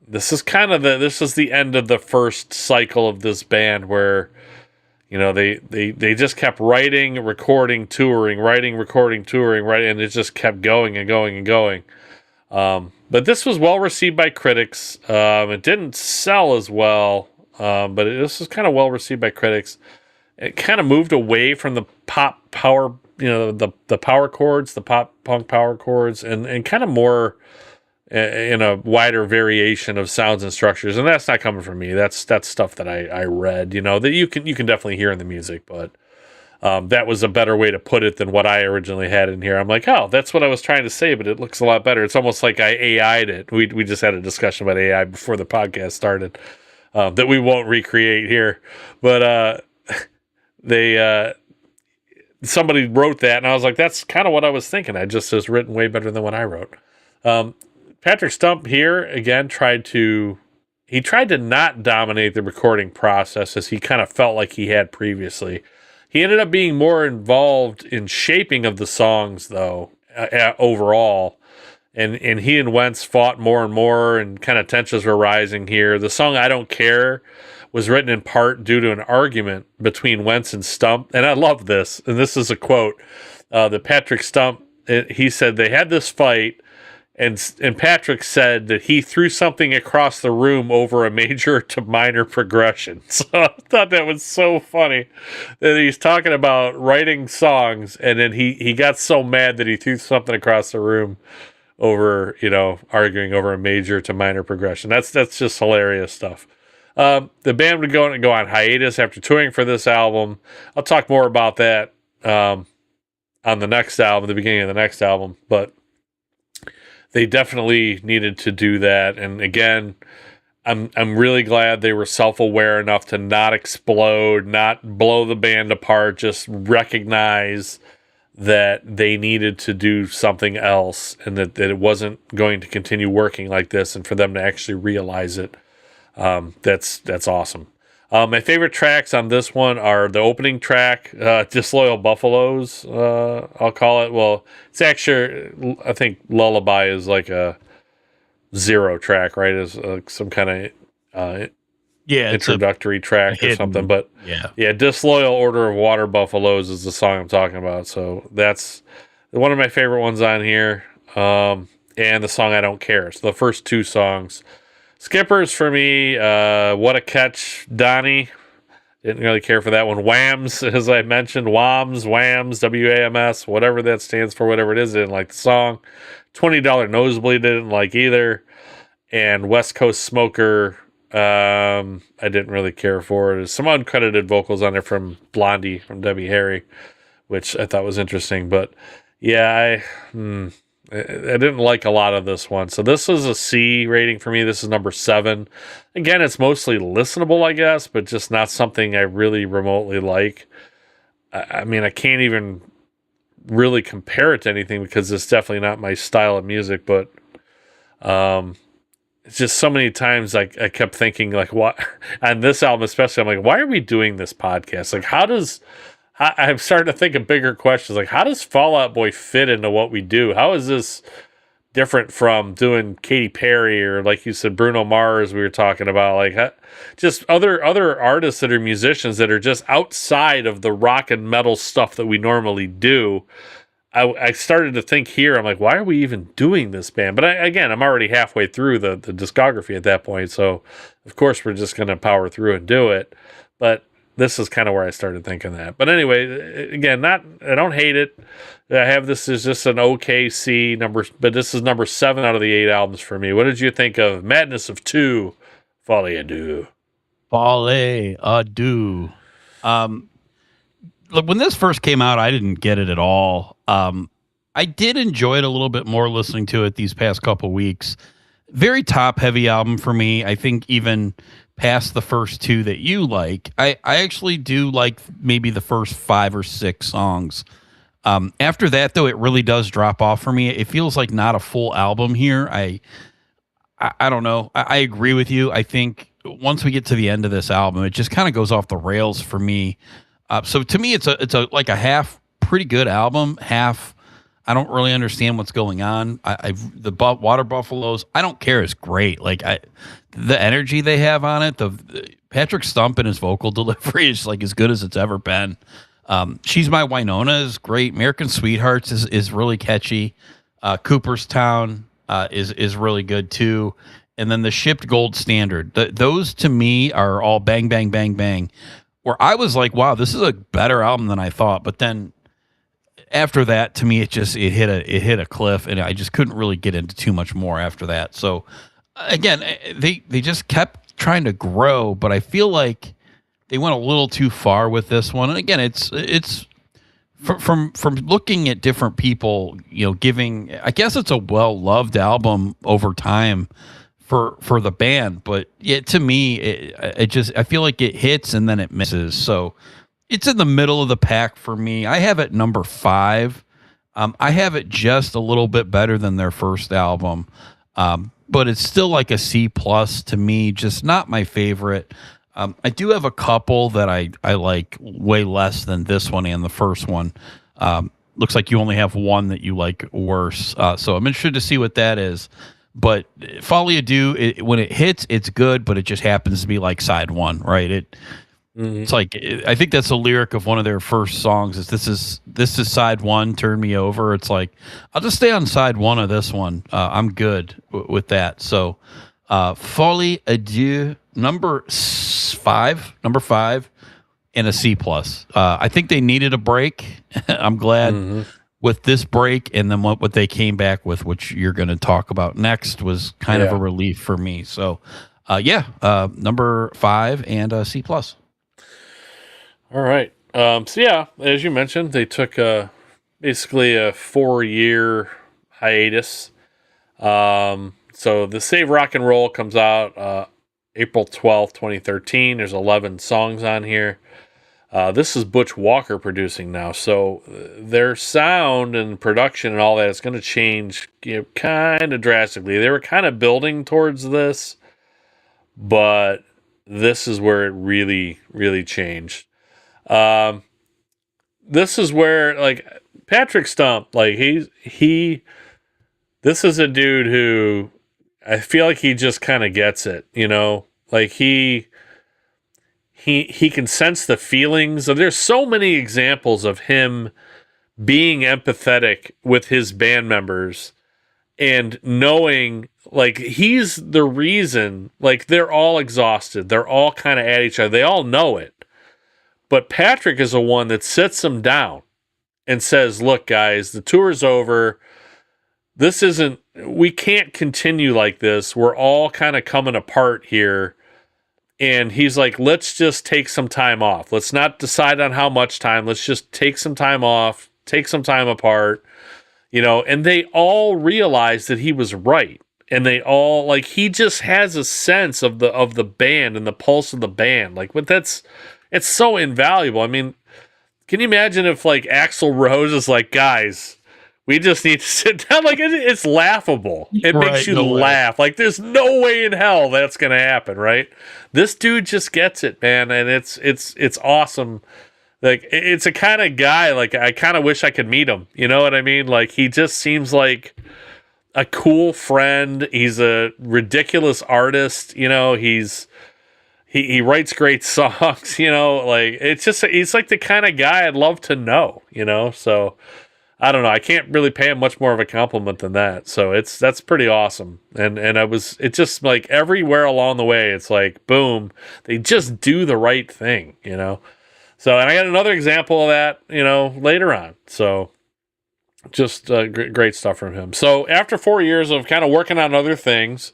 This is kind of this is the end of the first cycle of this band where, they just kept writing, recording, touring, writing, recording, touring, writing, and it just kept going and going and going. But this was well received by critics. It didn't sell as well, but this was kind of well received by critics. It kind of moved away from the pop power, the power chords, the pop punk power chords, and kind of more in a wider variation of sounds and structures. And that's not coming from me. That's stuff that I read, that you can definitely hear in the music, but that was a better way to put it than what I originally had in here. I'm like, oh, that's what I was trying to say, but it looks a lot better. It's almost like I AI'd it. We just had a discussion about AI before the podcast started, that we won't recreate here. But somebody wrote that, and I was like, that's kind of what I was thinking. I just was written way better than what I wrote. Patrick Stump here again tried to not dominate the recording process as he kind of felt like he had previously. He ended up being more involved in shaping of the songs, though, overall. And he and Wentz fought more and more, and kind of tensions were rising here. The song I Don't Care was written in part due to an argument between Wentz and Stump. And I love this. And this is a quote. That Patrick Stump, he said they had this fight, and Patrick said that he threw something across the room over a major to minor progression. So I thought that was so funny that he's talking about writing songs, and then he got so mad that he threw something across the room over, arguing over a major to minor progression. That's just hilarious stuff. The band would go on hiatus after touring for this album. I'll talk more about that on the next album, the beginning of the next album, but they definitely needed to do that. And again, I'm really glad they were self-aware enough to not explode, not blow the band apart, just recognize that they needed to do something else, and that it wasn't going to continue working like this, and for them to actually realize it. That's awesome. My favorite tracks on this one are the opening track, Disloyal Buffaloes, I'll call it. Well, it's actually, I think Lullaby is like a 0 track, right? It's some kind of introductory track or something. But yeah, Disloyal Order of Water Buffaloes is the song I'm talking about. So that's one of my favorite ones on here. And the song I Don't Care. So the first two songs. Skippers for me, What a Catch, Donnie. Didn't really care for that one. Whams, as I mentioned, Whams, WAMS, whatever that stands for, whatever it is, I didn't like the song. $20 Nosebleed, didn't like either. And West Coast Smoker, I didn't really care for. There's some uncredited vocals on there from Blondie, from Debbie Harry, which I thought was interesting. But yeah, I didn't like a lot of this one. So this is a C rating for me. This is number 7. Again, it's mostly listenable, I guess, but just not something I really remotely like. I mean, I can't even really compare it to anything because it's definitely not my style of music, but it's just so many times I kept thinking like, what on this album especially, I'm like, why are we doing this podcast? Like, I'm starting to think of bigger questions. Like, how does Fall Out Boy fit into what we do? How is this different from doing Katy Perry or, like you said, Bruno Mars? We were talking about like just other artists that are musicians that are just outside of the rock and metal stuff that we normally do. I started to think here, I'm like, why are we even doing this band? But I'm already halfway through the discography at that point, so of course we're just going to power through and do it. But this is kind of where I started thinking that. But anyway, again, I don't hate it. I have this as just an OKC number, but this is number 7 out of the 8 albums for me. What did you think of Madness of Two, Folie à Deux? Folie à Deux. Look, when this first came out, I didn't get it at all. I did enjoy it a little bit more listening to it these past couple weeks. Very top-heavy album for me. I think even past the first 2 that you like, I actually do like maybe the first 5 or 6 songs. After that, though, it really does drop off for me. It feels like not a full album here. I don't know. I agree with you. I think once we get to the end of this album, it just kind of goes off the rails for me. So to me, it's a like a half pretty good album, half I don't really understand what's going on. The Water Buffaloes, I don't care. It's great. Like the energy they have on it, the Patrick Stump and his vocal delivery is like as good as it's ever been. She's My Winona is great. American Sweethearts is really catchy. Cooperstown is really good too. And then the Shipped Gold Standard. Those to me are all bang, bang, bang, bang. Where I was like, wow, this is a better album than I thought. But then after that, to me, it hit a cliff, and I just couldn't really get into too much more after that. So again, they just kept trying to grow, but I feel like they went a little too far with this one. And again, it's from looking at different people, giving, I guess it's a well-loved album over time for the band, but to me, I feel like it hits and then it misses. So it's in the middle of the pack for me. I have it number 5. I have it just a little bit better than their first album, but it's still like a C+ to me, just not my favorite. I do have a couple that I like way less than this one and the first one. Looks like you only have one that you like worse. So I'm interested to see what that is. But Folie à Deux, when it hits, it's good, but it just happens to be like side 1, right? It's like, I think that's a lyric of one of their first songs. This is side 1, turn me over. It's like, I'll just stay on side 1 of this one. I'm good with that. So Folie à Deux, number 5, and a C+. I think they needed a break. I'm glad with this break, and then what they came back with, which you're going to talk about next, was kind of a relief for me. So, number 5 and a C+. All right. As you mentioned, they took basically a 4-year hiatus. So the Save Rock and Roll comes out April 12th, 2013. There's 11 songs on here. This is Butch Walker producing now, so their sound and production and all that is going to change, kind of drastically. They were kind of building towards this, but this is where it really, really changed. This is where, like, Patrick Stump, like, this is a dude who I feel like he just kind of gets it, like he can sense the feelings. There's so many examples of him being empathetic with his band members and knowing, like, he's the reason, like, they're all exhausted. They're all kind of at each other. They all know it. But Patrick is the one that sits them down and says, look, guys, the tour's over. We can't continue like this. We're all kind of coming apart here. And he's like, let's just take some time off. Let's not decide on how much time. Let's just take some time off, take some time apart, and they all realize that he was right. And they all, like, he just has a sense of the band and the pulse of the band. Like, it's so invaluable. I mean, can you imagine if, like, Axl Rose is like, guys, We just need to sit down. Like, it's laughable. It Right, makes you no way. laugh. Like, there's no way in hell that's going to happen, right? This dude just gets it, man, and it's awesome. Like, it's a kind of guy, like, I kind of wish I could meet him. You know what I mean? Like, he just seems like a cool friend. He's a ridiculous artist. You know, he writes great songs. You know, like, he's like the kind of guy I'd love to know. You know, so I don't know. I can't really pay him much more of a compliment than that. So that's pretty awesome. And it's just like everywhere along the way, it's like boom, they just do the right thing. You know. So, and I got another example of that, you know, later on. So, just great stuff from him. So, after 4 years of kind of working on other things,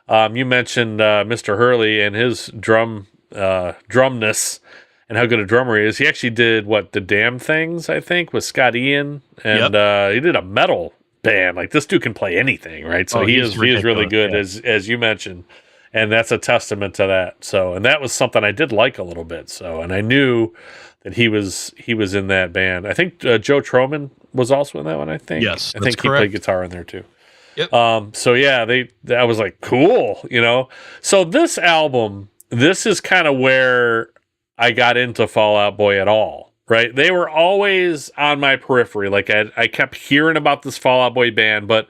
you mentioned Mr. Hurley and his drumness and how good a drummer he is. He actually did the Damn Things, I think, with Scott Ian, and he did a metal band. Like, this dude can play anything, right? So he is really good, as you mentioned. And that's a testament to that. So, and that was something I did like a little bit. So, and I knew that he was in that band. I think Joe Troman was also in that one. I think. Yes, I think he played guitar in there too. Yep. So yeah, I was like, cool, you know. So this album, this is kind of where I got into Fall Out Boy at all. Right? They were always on my periphery. Like I kept hearing about this Fall Out Boy band, but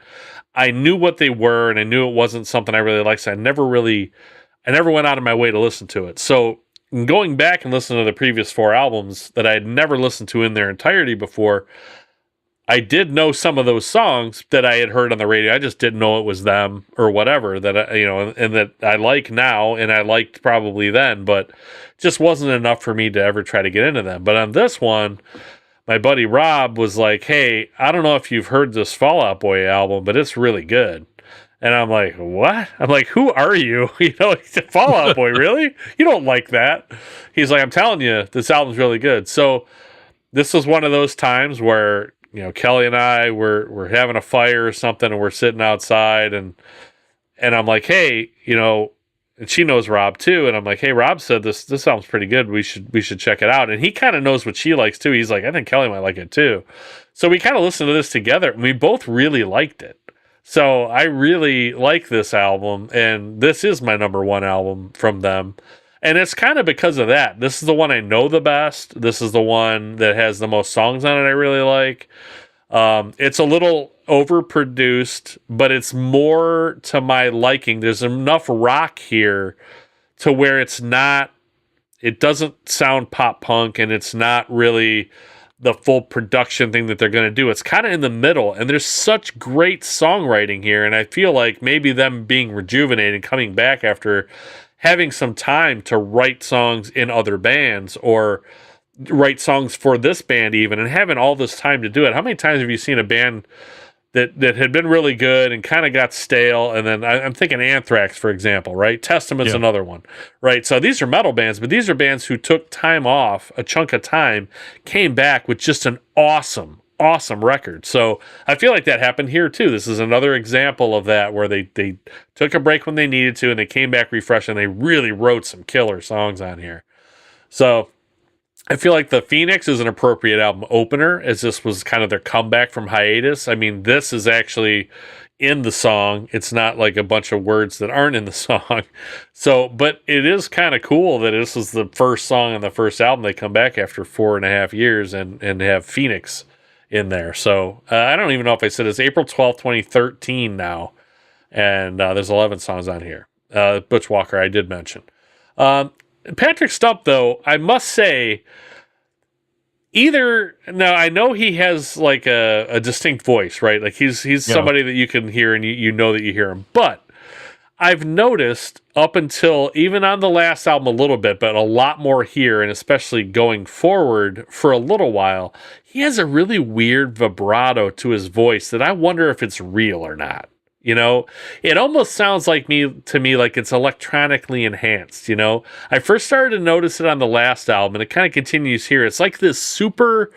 I knew what they were, and I knew it wasn't something I really liked. So I never went out of my way to listen to it. So going back and listening to the previous 4 albums that I had never listened to in their entirety before, I did know some of those songs that I had heard on the radio. I just didn't know it was them or whatever that and that I like now, and I liked probably then, but just wasn't enough for me to ever try to get into them. But on this one, my buddy Rob was like, hey, I don't know if you've heard this Fall Out Boy album, but it's really good. And I'm like, what? I'm like, who are you? You know, Fall Out Boy, really? You don't like that? He's like, I'm telling you, this album's really good. So this was one of those times where, you know, Kelly and I were having a fire or something, and we're sitting outside, and I'm like, hey, you know, and she knows Rob too, and I'm like, hey, Rob said this sounds pretty good. We should check it out. And he kind of knows what she likes too. He's like, I think Kelly might like it too. So we kind of listened to this together, and we both really liked it. So I really like this album, and this is my number 1 album from them. And it's kind of because of that. This is the one I know the best. This is the one that has the most songs on it I really like. It's a little overproduced, but it's more to my liking. There's enough rock here to where it doesn't sound pop punk, and it's not really the full production thing that they're going to do. It's kind of in the middle, and there's such great songwriting here, and I feel like maybe them being rejuvenated, coming back after having some time to write songs in other bands or write songs for this band even, and having all this time to do it. How many times have you seen a band that had been really good and kind of got stale? And then I'm thinking Anthrax, for example, right? Testament's another one, right? So these are metal bands, but these are bands who took time off, a chunk of time, came back with just an awesome record. So I feel like that happened here too. This is another example of that, where they took a break when they needed to, and they came back refreshed, and they really wrote some killer songs on here. So I feel like The Phoenix is an appropriate album opener, as this was kind of their comeback from hiatus. I mean, this is actually in the song. It's not like a bunch of words that aren't in the song. So, but it is kind of cool that this is the first song on the first album. They come back after 4.5 years and have Phoenix in there. So I don't even know if I said it's April 12th, 2013 now. And there's 11 songs on here. Butch Walker, I did mention. Patrick Stump, though, I must say, now I know he has like a distinct voice, right? Like he's somebody that you can hear, and you know that you hear him. But I've noticed up until even on the last album a little bit, but a lot more here, and especially going forward for a little while, he has a really weird vibrato to his voice that I wonder if it's real or not. You know, it almost sounds to me like it's electronically enhanced. You know, I first started to notice it on the last album, and it kind of continues here. It's like this super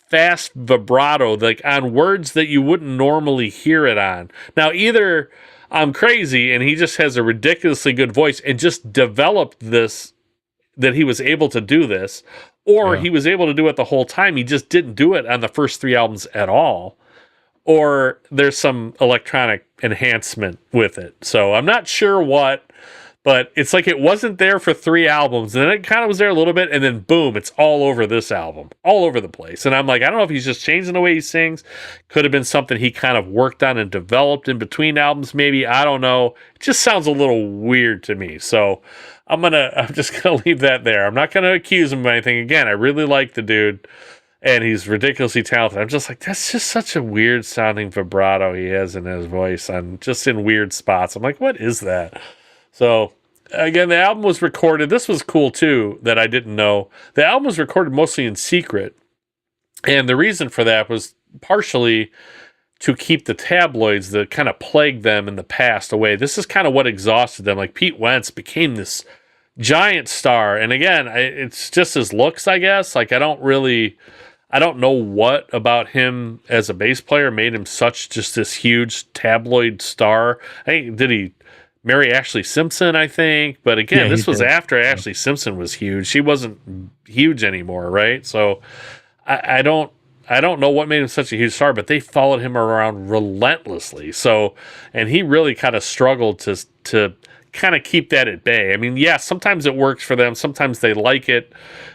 fast vibrato, like on words that you wouldn't normally hear it on. Now, either I'm crazy and he just has a ridiculously good voice and just developed this, that he was able to do this, or he was able to do it the whole time. He just didn't do it on the first 3 albums at all. or there's some electronic enhancement with it. So I'm not sure what, but it's like it wasn't there for 3 albums, and then it kind of was there a little bit, and then boom, it's all over this album, all over the place. And I'm like, I don't know if he's just changing the way he sings. Could have been something he kind of worked on and developed in between albums, maybe. I don't know. It just sounds a little weird to me. So I'm just gonna leave that there. I'm not gonna accuse him of anything. Again, I really like the dude, and he's ridiculously talented. I'm just like, that's just such a weird sounding vibrato he has in his voice, and just in weird spots. I'm like, what is that? So again, the album was recorded. This was cool too that I didn't know. The album was recorded mostly in secret, and the reason for that was partially to keep the tabloids that kind of plagued them in the past away. This is kind of what exhausted them. Like Pete Wentz became this giant star, and again, it's just his looks, I guess. Like I don't know what about him as a bass player made him such just this huge tabloid star. Did he marry Ashley Simpson, I think? But again, this was after Ashley Simpson was huge. She wasn't huge anymore, right? So I don't know what made him such a huge star, but they followed him around relentlessly. So, and he really kind of struggled to kind of keep that at bay. I mean, yeah, sometimes it works for them. Sometimes they like it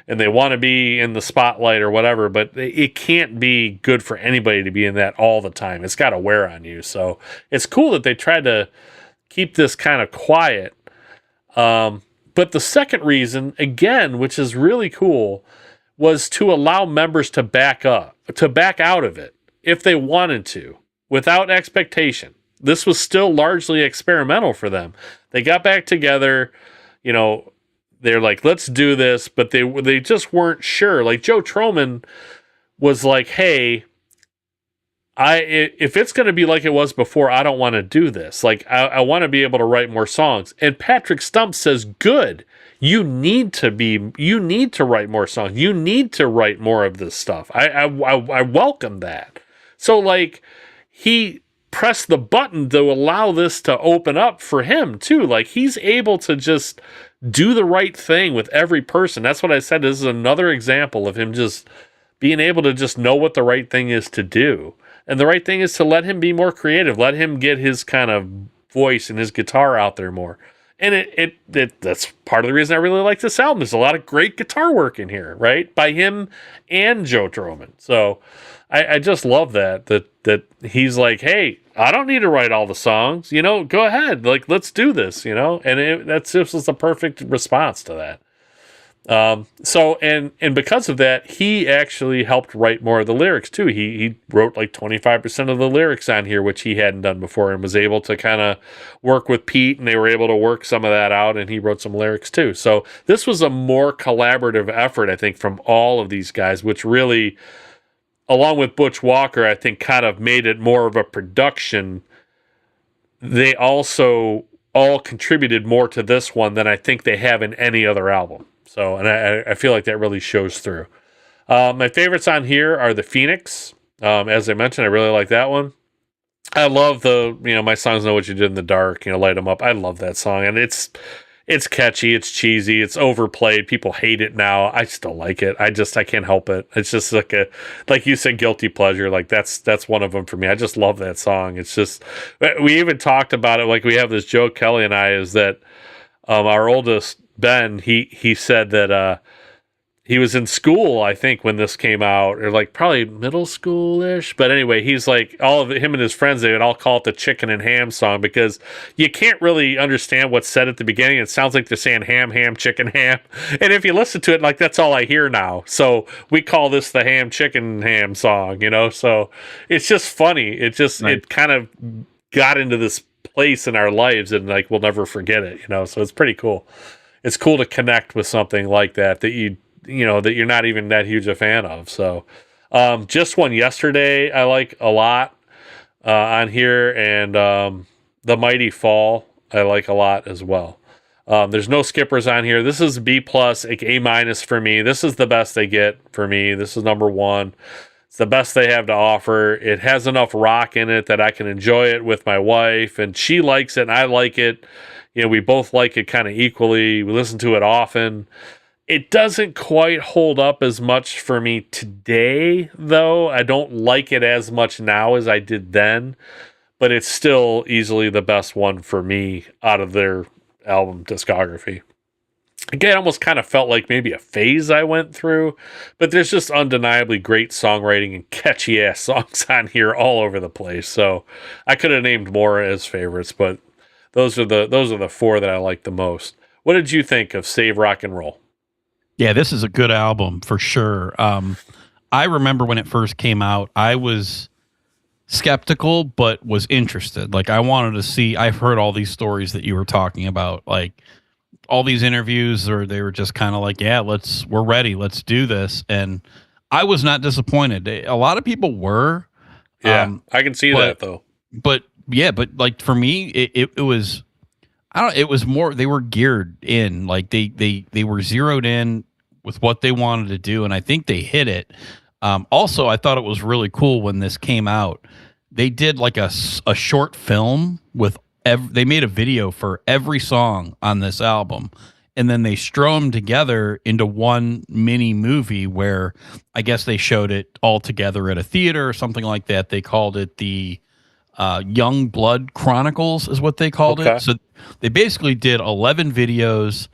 and they want to be in the spotlight or whatever, but it can't be good for anybody to be in that all the time. It's got to wear on you. So it's cool that they tried to keep this kind of quiet. But the second reason, again, which is really cool, was to allow members to back out of it if they wanted to, without expectation. This was still largely experimental for them. They got back together, they're like, let's do this, but they just weren't sure. Like Joe Troman was like, hey, if it's going to be like it was before, I don't want to do this. Like, I want to be able to write more songs. And Patrick Stump says, good. You need to write more songs. You need to write more of this stuff. I welcome that. So like he pressed the button to allow this to open up for him too. Like he's able to just do the right thing with every person. That's what I said. This is another example of him just being able to just know what the right thing is to do. And the right thing is to let him be more creative. Let him get his kind of voice and his guitar out there more. And that's part of the reason I really like this album. There's a lot of great guitar work in here, right? By him and Joe Troman. So I just love that he's like, hey, I don't need to write all the songs. Go ahead. Like, let's do this, And that's just the perfect response to that. So because of that, he actually helped write more of the lyrics too. He wrote like 25% of the lyrics on here, which he hadn't done before, and was able to kind of work with Pete, and they were able to work some of that out, and he wrote some lyrics too. So this was a more collaborative effort, I think, from all of these guys, which really, along with Butch Walker, I think kind of made it more of a production. They also all contributed more to this one than I think they have in any other album. So, and I feel like that really shows through. My favorites on here are the Phoenix. As I mentioned, I really like that one. I love My Songs Know What You Did in the Dark, Light 'Em Up. I love that song. And it's catchy, it's cheesy, it's overplayed. People hate it now. I still like it. I can't help it. It's just like you said, guilty pleasure. Like that's one of them for me. I just love that song. It's just, we even talked about it. Like we have this joke, Kelly and I, is that our oldest, Ben, he said that he was in school, I think, when this came out, or like probably middle school-ish. But anyway, he's like, all of him and his friends, they would all call it the chicken and ham song, because you can't really understand what's said at the beginning. It sounds like they're saying ham, chicken, ham. And if you listen to it, like, that's all I hear now. So we call this the ham, chicken, ham song, So it's just funny. It kind of got into this place in our lives, and like, we'll never forget it, So it's pretty cool. It's cool to connect with something like that that you're not even that huge a fan of. So just one yesterday I like a lot on here, and The Mighty Fall I like a lot as well. There's no skippers on here. This is B+, A- for me. This is the best they get for me. This is number one. It's the best they have to offer. It has enough rock in it that I can enjoy it with my wife, and she likes it and I like it. We both like it kind of equally. We listen to it often. It doesn't quite hold up as much for me today, though. I don't like it as much now as I did then, but it's still easily the best one for me out of their album discography. Again, it almost kind of felt like maybe a phase I went through, but there's just undeniably great songwriting and catchy ass songs on here all over the place. So I could have named more as favorites, but those are the four that I like the most. What did you think of Save Rock and Roll? Yeah, this is a good album for sure. I remember when it first came out, I was skeptical but was interested. Like, I wanted to see. I've heard all these stories that you were talking about, like all these interviews, or they were just kind of like, yeah, we're ready, let's do this. And I was not disappointed. A lot of people were. Yeah, I can see that though. But like for me, it was, I don't, it was more, they were geared in, like they were zeroed in with what they wanted to do. And I think they hit it. Also, I thought it was really cool when this came out. They did like a short film with they made a video for every song on this album, and then they strode them together into one mini movie where I guess they showed it all together at a theater or something like that. They called it the Young Blood Chronicles is what they called it. So they basically did 11 videos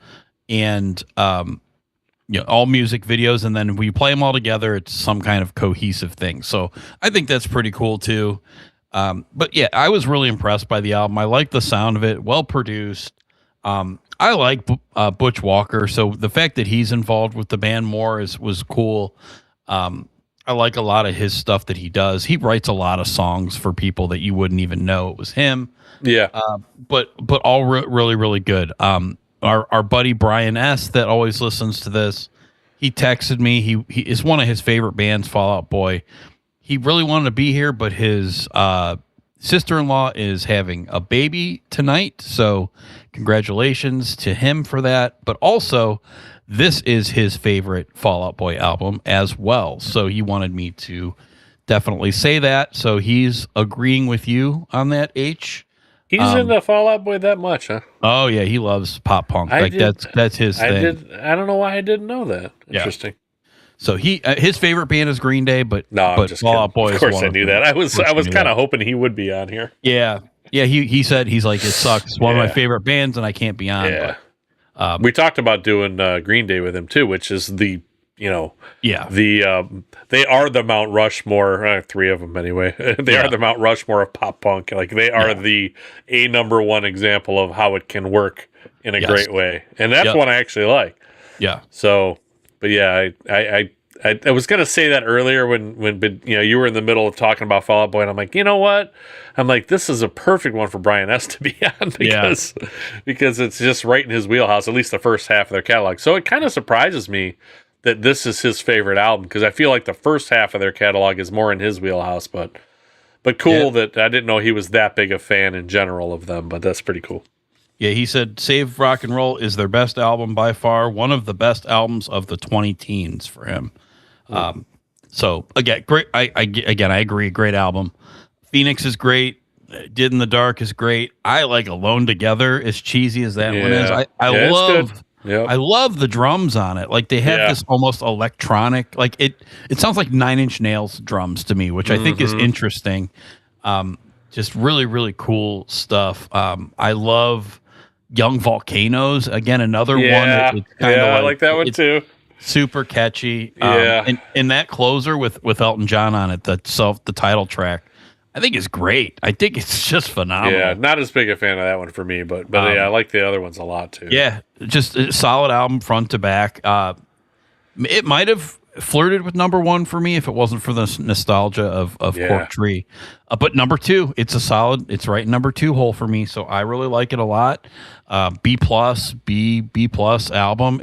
and all music videos, and then we play them all together. It's some kind of cohesive thing. So I think that's pretty cool too. But yeah, I was really impressed by the album. I like the sound of it, well produced. I like Butch Walker, so the fact that he's involved with the band more was cool. I like a lot of his stuff that he does. He writes a lot of songs for people that you wouldn't even know it was him. Yeah. But all really, really good. Our buddy Brian S. that always listens to this, he texted me. He is one of his favorite bands, Fall Out Boy. He really wanted to be here, but his sister-in-law is having a baby tonight. So congratulations to him for that. But also, this is his favorite Fall Out Boy album as well. So he wanted me to definitely say that. So he's agreeing with you on that, H. He's into Fall Out Boy that much, huh? Oh yeah, he loves pop punk. That's his thing. I don't know why I didn't know that. Interesting. Yeah. So his favorite band is Green Day, but I'm just Fall Out Boy is of course one I knew that. I was kind of hoping he would be on here. Yeah. He said he's like, it sucks. It's one of my favorite bands, and I can't be on. Yeah. But, we talked about doing Green Day with him too, which is they are the Mount Rushmore. Three of them anyway. They are the Mount Rushmore of pop punk. Like they are the number one example of how it can work in a great way, and that's one I actually like. Yeah. So, but yeah, I was gonna say that earlier when you were in the middle of talking about Fall Out Boy, and I'm like, you know what? I'm like, this is a perfect one for Brian S. to be on because it's just right in his wheelhouse. At least the first half of their catalog. So it kind of surprises me that this is his favorite album, because I feel like the first half of their catalog is more in his wheelhouse, but cool that I didn't know he was that big a fan in general of them, but that's pretty cool. Yeah, he said Save Rock and Roll is their best album by far, one of the best albums of the 20 teens for him. So again, great. I agree. Great album. Phoenix is great. Did in the Dark is great. I like Alone Together, as cheesy as that one is. I love the drums on it. Like they have this almost electronic, like it sounds like Nine Inch Nails drums to me, which I think is interesting. Just really, really cool stuff. I love Young Volcanoes. Again, another one. I like that one too. Super catchy. And that closer with Elton John on it, the title track, I think is great. I think it's just phenomenal. Yeah, not as big a fan of that one for me, but I like the other ones a lot too. Yeah, just a solid album front to back. It might have flirted with number one for me if it wasn't for the nostalgia of Cork Tree. But number two, it's right in number two hole for me. So I really like it a lot. B+ album.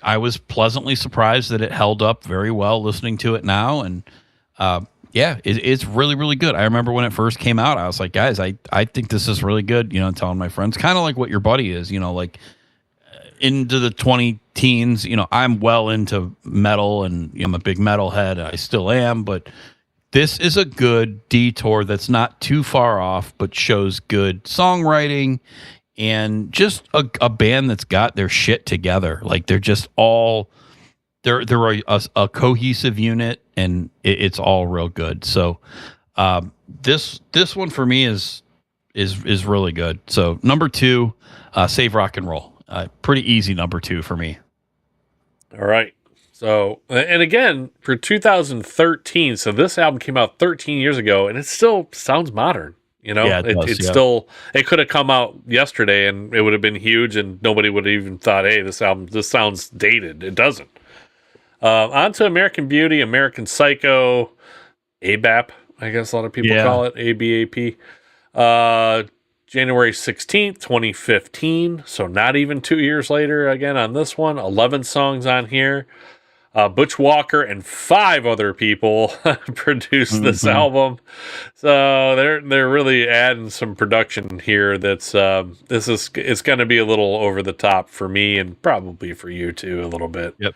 I was pleasantly surprised that it held up very well listening to it now. And it's really, really good. I remember when it first came out, I was like, guys, I think this is really good. Telling my friends, kind of like what your buddy is, like into the 20 teens, I'm well into metal and I'm a big metalhead. I still am, but this is a good detour that's not too far off, but shows good songwriting and just a band that's got their shit together. Like they're just all they're a cohesive unit, and it's all real good. So this one for me is really good. So number 2, Save Rock and Roll. Pretty easy number 2 for me. All right. So, and again, for 2013, so this album came out 13 years ago, and it still sounds modern. You know, Yeah, it does, it's yeah. still, it could have come out yesterday and it would have been huge and nobody would have even thought, hey, this sounds dated. It doesn't. On to American Beauty, American Psycho, ABAP, I guess a lot of people call it, ABAP. January 16th, 2015. So not even 2 years later again on this one. 11 songs on here. Butch Walker and 5 other people produced this album, so they're really adding some production here. It's going to be a little over the top for me and probably for you too a little bit. Yep.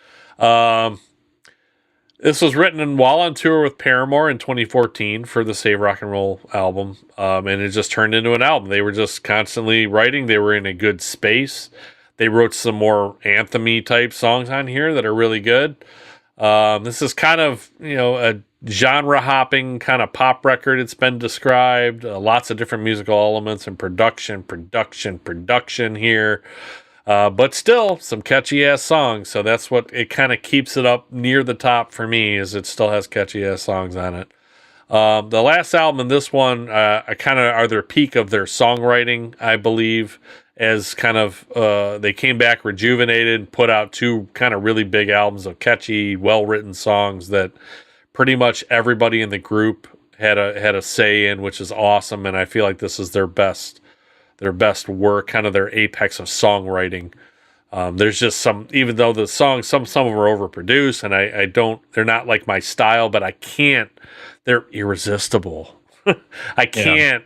This was written while on tour with Paramore in 2014 for the Save Rock and Roll album, and it just turned into an album. They were just constantly writing. They were in a good space. They wrote some more anthem-y type songs on here that are really good. This is kind of, a genre hopping kind of pop record. It's been described. Lots of different musical elements and production here. But still some catchy ass songs. So that's what it kind of keeps it up near the top for me, is it still has catchy ass songs on it. The last album and this one, kind of are their peak of their songwriting, I believe, as kind of they came back rejuvenated, put out 2 kind of really big albums of catchy, well-written songs that pretty much everybody in the group had a say in, which is awesome. And I feel like this is their best work, kind of their apex of songwriting. There's just some, even though the songs, some of them are overproduced, and they're not like my style, but they're irresistible. I can't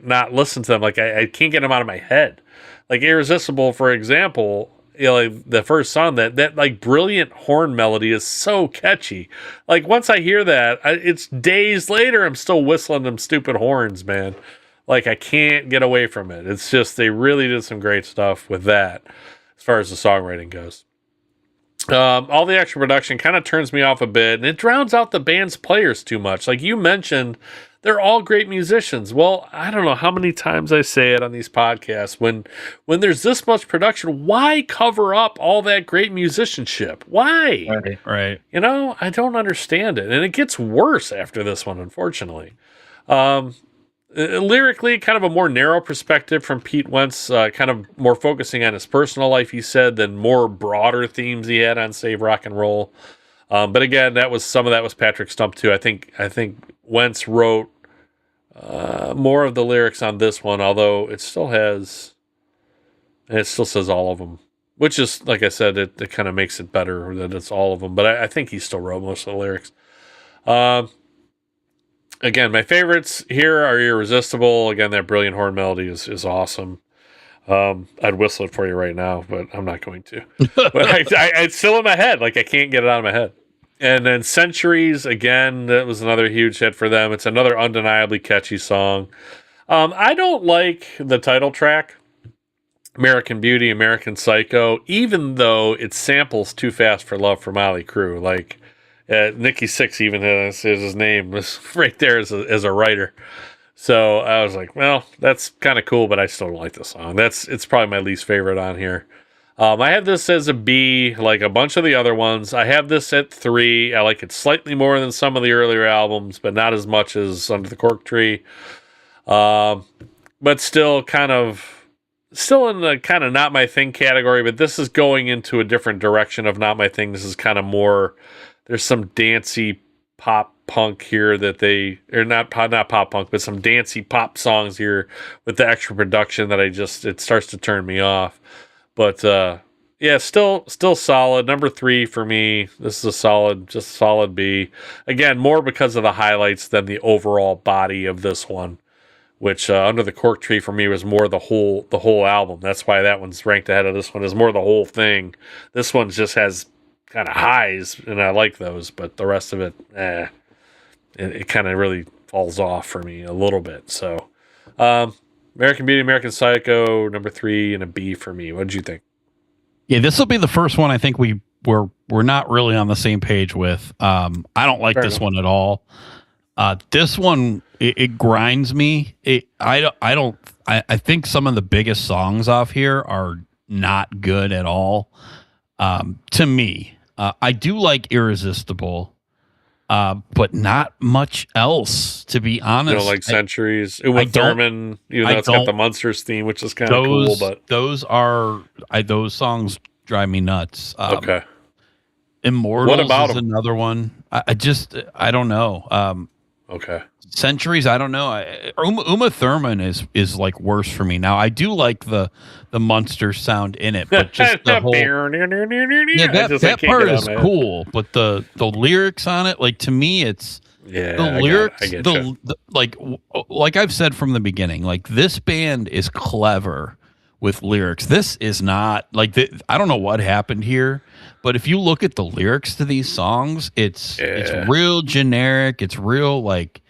not listen to them. Like I can't get them out of my head. Like Irresistible, for example, like the first song, that like brilliant horn melody is so catchy. Like once I hear that, it's days later, I'm still whistling them stupid horns, man. Like I can't get away from it. It's just, they really did some great stuff with that as far as the songwriting goes. All the extra production kind of turns me off a bit, and it drowns out the band's players too much. Like you mentioned, they're all great musicians. Well, I don't know how many times I say it on these podcasts. When there's this much production, why cover up all that great musicianship? Why? Right. I don't understand it. And it gets worse after this one, unfortunately. Lyrically, kind of a more narrow perspective from Pete Wentz, kind of more focusing on his personal life, he said, than more broader themes he had on Save Rock and Roll. But again, some of that was Patrick Stump too. I think Wentz wrote more of the lyrics on this one, although it still says all of them, which is, like I said, it kind of makes it better that it's all of them. But I think he still wrote most of the lyrics. Again, my favorites here are Irresistible. Again, that brilliant horn melody is awesome. I'd whistle it for you right now, but I'm not going to. But it's still in my head. Like I can't get it out of my head. And then Centuries, again, that was another huge hit for them. It's another undeniably catchy song. I don't like the title track, American Beauty, American Psycho, even though it samples Too Fast for Love for Motley Crue. Like, Nikki Sixx even has his name was right there as a writer. So I was like, well, that's kind of cool, but I still don't like the song. It's probably my least favorite on here. I have this as a B, like a bunch of the other ones. I have this at 3. I like it slightly more than some of the earlier albums, but not as much as Under the Cork Tree. But still in the kind of not my thing category, but this is going into a different direction of not my thing. This is kind of more, there's some dancey pop punk here or not pop punk, but some dancey pop songs here with the extra production that it starts to turn me off. But yeah, still solid. Number 3 for me. This is a solid B. Again, more because of the highlights than the overall body of this one, which Under the Cork Tree for me was more the whole album. That's why that one's ranked ahead of this one, is more the whole thing. This one just has kind of highs, and I like those, but the rest of it, it kind of really falls off for me a little bit. So, American Beauty, American Psycho, number 3, and a B for me. What did you think? Yeah, this will be the first one I think we're not really on the same page with. I don't like Fair this enough. one at all. This one it grinds me. I think some of the biggest songs off here are not good at all. To me, I do like Irresistible, but not much else. To be honest, You know, like Centuries, Uma Thurman. You know, it's got the Monsters theme, which is kind of cool. But those songs drive me nuts. okay, Immortals What about is 'em? another one. I don't know. okay. Centuries, I don't know. Uma Thurman is like worse for me. Now I do like the monster sound in it, but just the whole that part is cool. But the lyrics on it, like to me, it's the lyrics. I get you. Like I've said from the beginning, like this band is clever with lyrics. This is not like I don't know what happened here, but if you look at the lyrics to these songs, it's real generic. It's real like.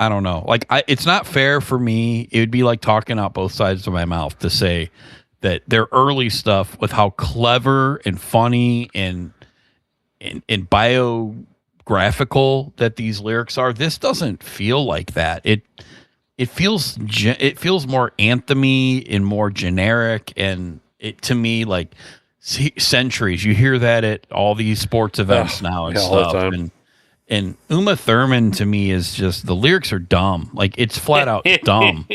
I don't know. Like, it's not fair for me. It would be like talking out both sides of my mouth to say that their early stuff with how clever and funny and biographical that these lyrics are. This doesn't feel like that. It feels more anthemy and more generic. And it to me like Centuries. You hear that at all these sports events now and all the stuff. time. And Uma Thurman to me is just the lyrics are dumb. Like it's flat out dumb.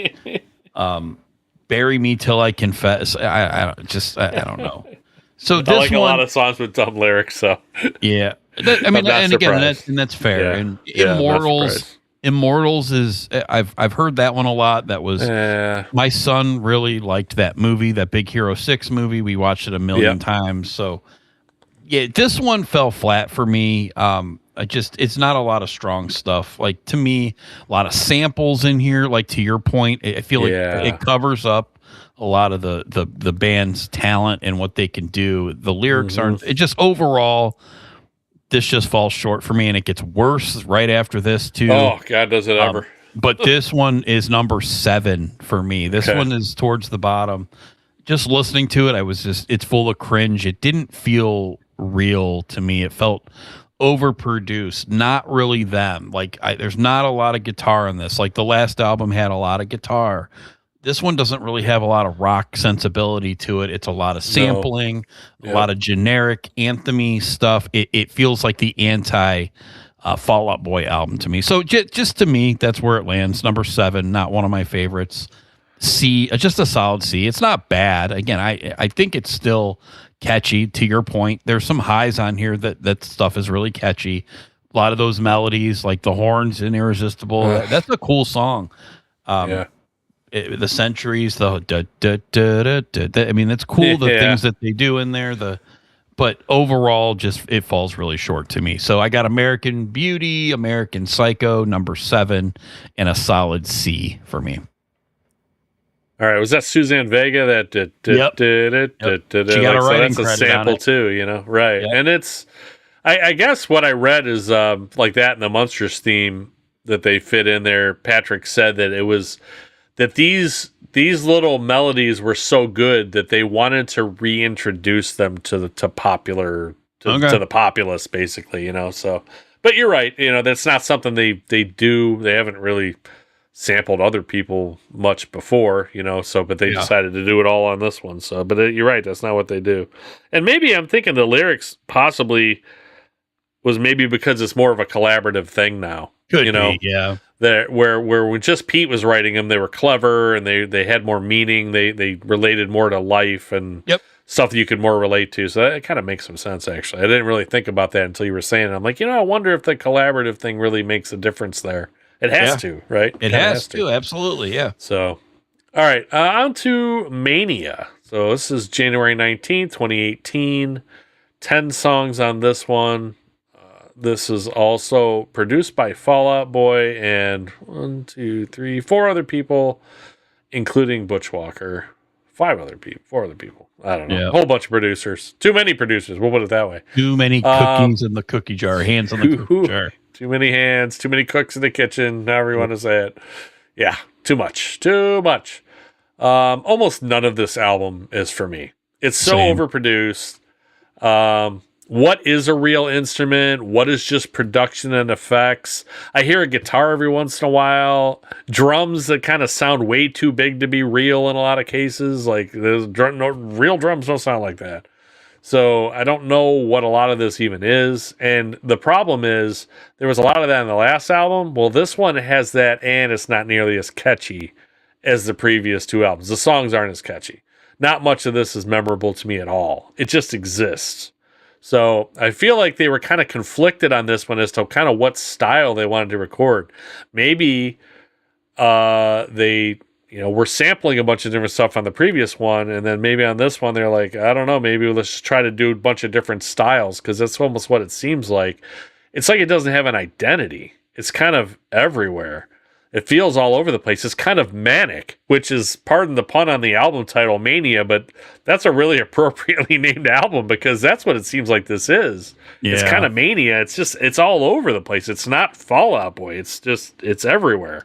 Bury me till I confess. I don't know. So this I like one, a lot of songs with dumb lyrics. So yeah. I'm not and again, surprised. that's fair. Yeah. And Yeah, I'm not Immortals, surprised. Immortals is I've heard that one a lot. That was my son really liked that movie, that Big Hero 6 movie. We watched it a million times. So yeah, this one fell flat for me. It's not a lot of strong stuff. Like to me, a lot of samples in here. Like to your point, I feel like it covers up a lot of the band's talent and what they can do. The lyrics aren't. It just overall, this just falls short for me, and it gets worse right after this too. Oh God, does it ever? But this one is number 7 for me. This one is towards the bottom. Just listening to it, it's full of cringe. It didn't feel real to me. It felt overproduced, not really them. Like there's not a lot of guitar in this. Like the last album had a lot of guitar. This one doesn't really have a lot of rock sensibility to it. It's a lot of sampling, a lot of generic anthemy stuff. It feels like the anti Fall Out Boy album to me. So just to me, that's where it lands. Number 7, not one of my favorites. C, just a solid C. It's not bad. Again, I think it's still catchy. To your point, there's some highs on here that stuff is really catchy. A lot of those melodies, like the horns in Irresistible, that's a cool song. The Centuries, I mean, it's cool the things that they do in there. But overall, just it falls really short to me. So I got American Beauty, American Psycho, number 7, and a solid C for me. All right, was that Suzanne Vega that did? Yep. She got a writing that's a credit sample on it. too, you know, right? Yep. And it's, I guess what I read is like that in the Monsters theme that they fit in there. Patrick said that it was that these little melodies were so good that they wanted to reintroduce them to the populace, basically, you know. So, but you're right, you know, that's not something they do. They haven't really sampled other people much before, you know, so but they decided to do it all on this one. So but you're right, that's not what they do. And maybe I'm thinking the lyrics possibly was maybe because it's more of a collaborative thing now. Could you know, be, yeah. Where when just Pete was writing them, they were clever and they had more meaning. They related more to life and stuff that you could more relate to. So that kind of makes some sense, actually. I didn't really think about that until you were saying it. I'm like, you know, I wonder if the collaborative thing really makes a difference there. It has to, right? It has to, absolutely, yeah. So, all right, on to Mania. So this is January 19th, 2018. 10 songs on this one. This is also produced by Fall Out Boy and 4 other people, including Butch Walker. 4 other people. I don't know. Yeah. A whole bunch of producers. Too many producers. We'll put it that way. Too many cookies in the cookie jar. Hands in the cookie jar. Too many hands. Too many cooks in the kitchen. However you want to say it. Yeah. Too much. Almost none of this album is for me. It's so Same. overproduced. What is a real instrument? What is just production and effects? I hear a guitar every once in a while. Drums that kind of sound way too big to be real in a lot of cases. Like real drums don't sound like that. So I don't know what a lot of this even is. And the problem is there was a lot of that in the last album. Well, this one has that, and it's not nearly as catchy as the previous two albums. The songs aren't as catchy. Not much of this is memorable to me at all. It just exists. So I feel like they were kind of conflicted on this one as to kind of what style they wanted to record. Maybe they were sampling a bunch of different stuff on the previous one, and then maybe on this one they're like, I don't know, maybe let's just try to do a bunch of different styles, because that's almost what it seems like. It's like it doesn't have an identity. It's kind of everywhere. It feels all over the place. It's kind of manic, which is, pardon the pun on the album title, Mania, but that's a really appropriately named album because that's what it seems like this is. Yeah. It's kind of mania. It's all over the place. It's not Fall Out Boy. It's everywhere.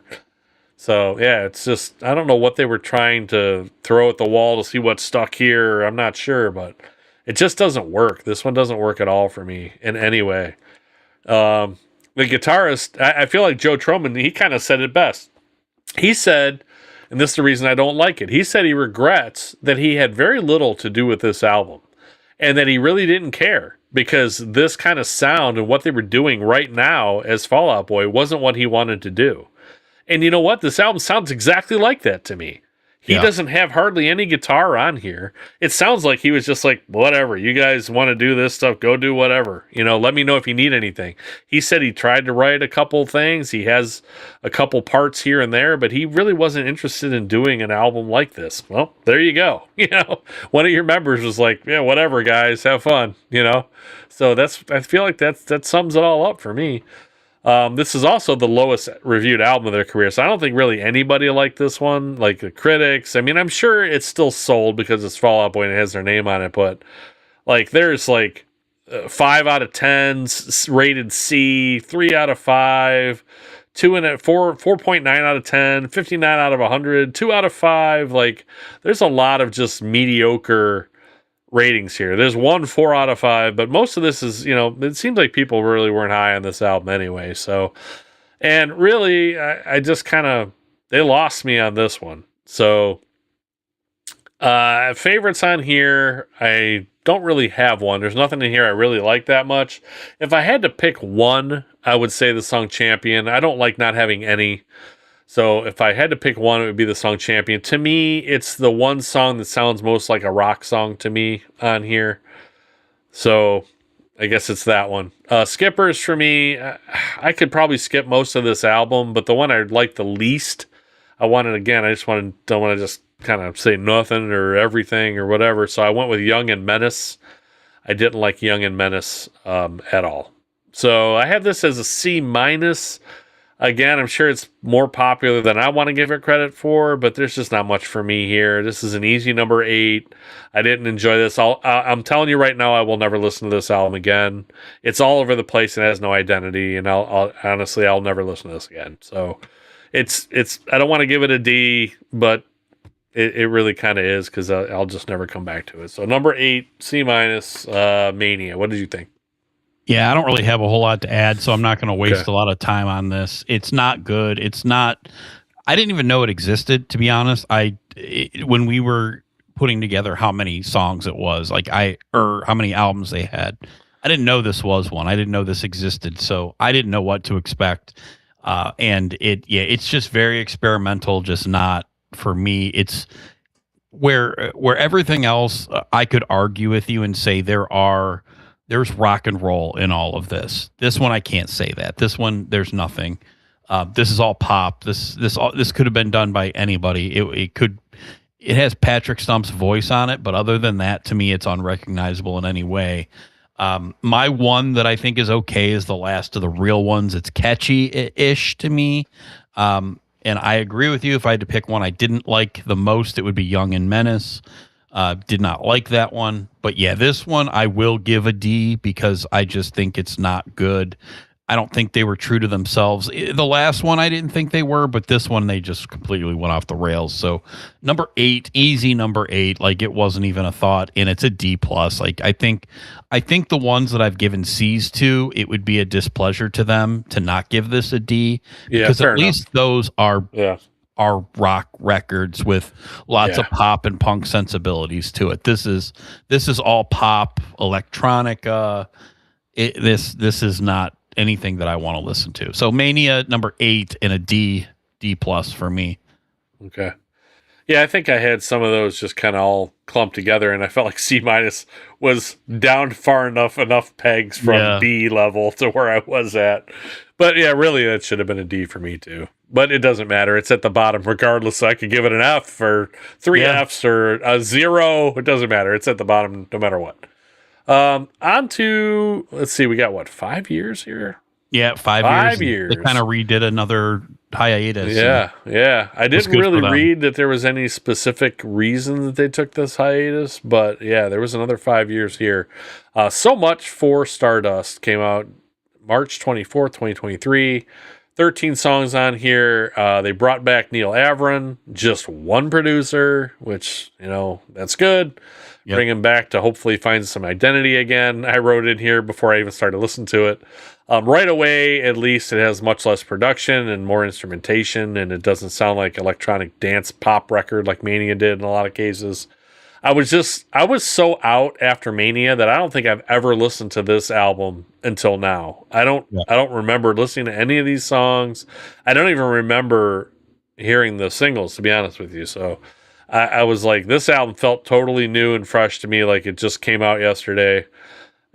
So, yeah, it's just, I don't know what they were trying to throw at the wall to see what stuck here. I'm not sure, but it just doesn't work. This one doesn't work at all for me in any way. The guitarist, I feel like Joe Troman, he kind of said it best. He said, and this is the reason I don't like it, he said he regrets that he had very little to do with this album and that he really didn't care because this kind of sound and what they were doing right now as Fall Out Boy wasn't what he wanted to do. And you know what? This album sounds exactly like that to me. He doesn't have hardly any guitar on here. It sounds like he was just like, whatever, you guys want to do this stuff, go do whatever. Let me know if you need anything. He said he tried to write a couple things. He has a couple parts here and there, but he really wasn't interested in doing an album like this. Well, there you go. One of your members was like, yeah, whatever, guys, have fun, So I feel like that sums it all up for me. This is also the lowest reviewed album of their career, so I don't think really anybody liked this one, like the critics. I mean, I'm sure it's still sold because it's Fall Out Boy and it has their name on it, but like there's like 5 out of 10s rated C, 3 out of 5, 4.9 out of 10, 59 out of 100, 2 out of 5. Like there's a lot of just mediocre ratings here. There's 4 out of 5, but most of this is, it seems like people really weren't high on this album anyway. So, and really, I just kind of, they lost me on this one. So, favorites on here, I don't really have one. There's nothing in here I really like that much. If I had to pick one, I would say the song Champion. I don't like not having any. So if I had to pick one, it would be the song Champion. To me, it's the one song that sounds most like a rock song to me on here. So I guess it's that one. Skippers for me, I could probably skip most of this album, but the one I like the least, I don't want to just kind of say nothing or everything or whatever. So I went with Young and Menace. I didn't like Young and Menace at all. So I have this as a C-. Again, I'm sure it's more popular than I want to give it credit for, but there's just not much for me here. This is an easy number 8. I didn't enjoy this. I'm telling you right now, I will never listen to this album again. It's all over the place and has no identity, and I'll honestly, I'll never listen to this again. So it's. I don't want to give it a D, but it really kind of is because I'll just never come back to it. So number 8, C-, Mania. What did you think? Yeah, I don't really have a whole lot to add, so I'm not going to waste a lot of time on this. It's not good. It's not. I didn't even know it existed, to be honest. When we were putting together how many songs it was, or how many albums they had, I didn't know this was one. I didn't know this existed, so I didn't know what to expect. And it's just very experimental, just not for me. It's where everything else I could argue with you and say there's rock and roll in all of this. This one, I can't say that. This one, there's nothing. This is all pop. This could have been done by anybody. It has Patrick Stump's voice on it, but other than that, to me, it's unrecognizable in any way. My one that I think is okay is the last of the real ones. It's catchy-ish to me. And I agree with you. If I had to pick one I didn't like the most, it would be Young and Menace. Did not like that one, but yeah, this one I will give a D because I just think it's not good. I don't think they were true to themselves. The last one, I didn't think they were, but this one, they just completely went off the rails. So number 8, easy number 8, like it wasn't even a thought, and it's a D plus. Like I think the ones that I've given C's to, it would be a displeasure to them to not give this a D, because at least those are rock records with lots of pop and punk sensibilities to it. This is all pop, electronica. This is not anything that I want to listen to. So Mania number 8 and a D plus for me. Okay. Yeah, I think I had some of those just kind of all clumped together, and I felt like C minus was down far enough pegs from B level to where I was at. But yeah, really, that should have been a D for me too. But it doesn't matter. It's at the bottom regardless. So I could give it an F or 3 Fs or a 0. It doesn't matter. It's at the bottom no matter what. On to, let's see, we got 5 years here? Yeah, 5 years. They kind of redid another hiatus. Yeah. I didn't really read that there was any specific reason that they took this hiatus, but yeah, there was another 5 years here. So Much for Stardust came out March 24th, 2023. 13 songs on here. They brought back Neil Avron, just one producer, which, that's good. Yep. Bring him back to hopefully find some identity again. I wrote in here before I even started listening to it. Right away, at least, it has much less production and more instrumentation, and it doesn't sound like electronic dance pop record like Mania did in a lot of cases. I was so out after Mania that I don't think I've ever listened to this album until now. I don't remember listening to any of these songs. I don't even remember hearing the singles, to be honest with you. So I was like, this album felt totally new and fresh to me, like it just came out yesterday.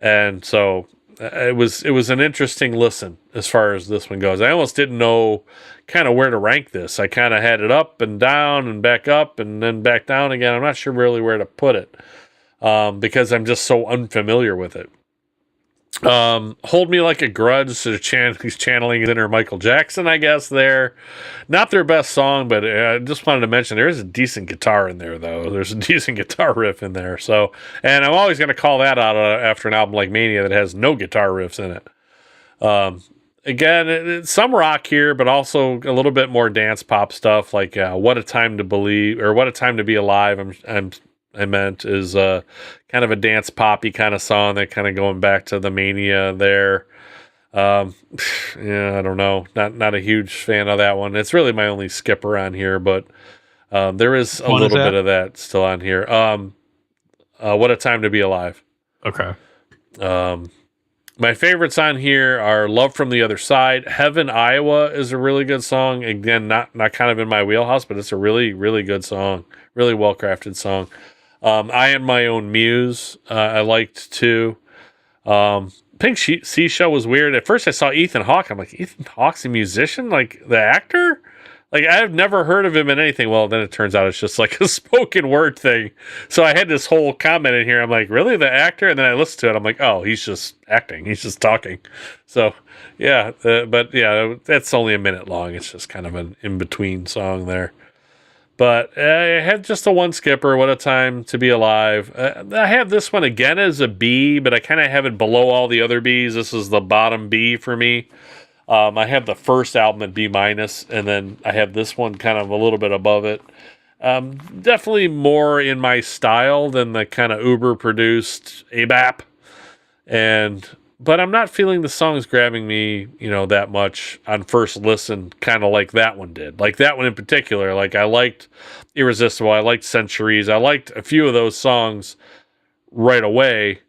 And so it was an interesting listen as far as this one goes. I almost didn't know kind of where to rank this. I kind of had it up and down and back up and then back down again. I'm not sure really where to put it because I'm just so unfamiliar with it. Hold Me Like a Grudge, so he's channeling his inner Michael Jackson, I guess, there. Not their best song, but I just wanted to mention there is a decent guitar in there, though. There's a decent guitar riff in there. So, and I'm always going to call that out after an album like Mania that has no guitar riffs in it. Again, it's some rock here, but also a little bit more dance pop stuff, like What a Time to Believe, or What a Time to Be Alive, I meant is kind of a dance poppy kind of song that kind of going back to the Mania there. I don't know. Not a huge fan of that one. It's really my only skipper on here, but there is a little bit of that still on here. What a Time to Be Alive. Okay. My favorites on here are Love from the Other Side. Heaven, Iowa is a really good song. Again, not kind of in my wheelhouse, but it's a really, really good song. Really well-crafted song. I Am My Own Muse, I liked too. Pink Seashell was weird. At first I saw Ethan Hawke. I'm like, Ethan Hawke's a musician? Like, the actor? Like, I've never heard of him in anything. Well, then it turns out it's just like a spoken word thing. So I had this whole comment in here. I'm like, really, the actor? And then I listened to it. I'm like, oh, he's just acting. He's just talking. So, yeah. But, yeah, that's only a minute long. It's just kind of an in-between song there. But I had just a one skipper, What a Time to Be Alive. I have this one again as a B, but I kind of have it below all the other Bs. This is the bottom B for me. I have the first album at B-, and then I have this one kind of a little bit above it. Definitely more in my style than the kind of Uber-produced ABAP. But I'm not feeling the songs grabbing me, that much on first listen, kind of like that one did. Like that one in particular. Like I liked Irresistible, I liked Centuries, I liked a few of those songs right away.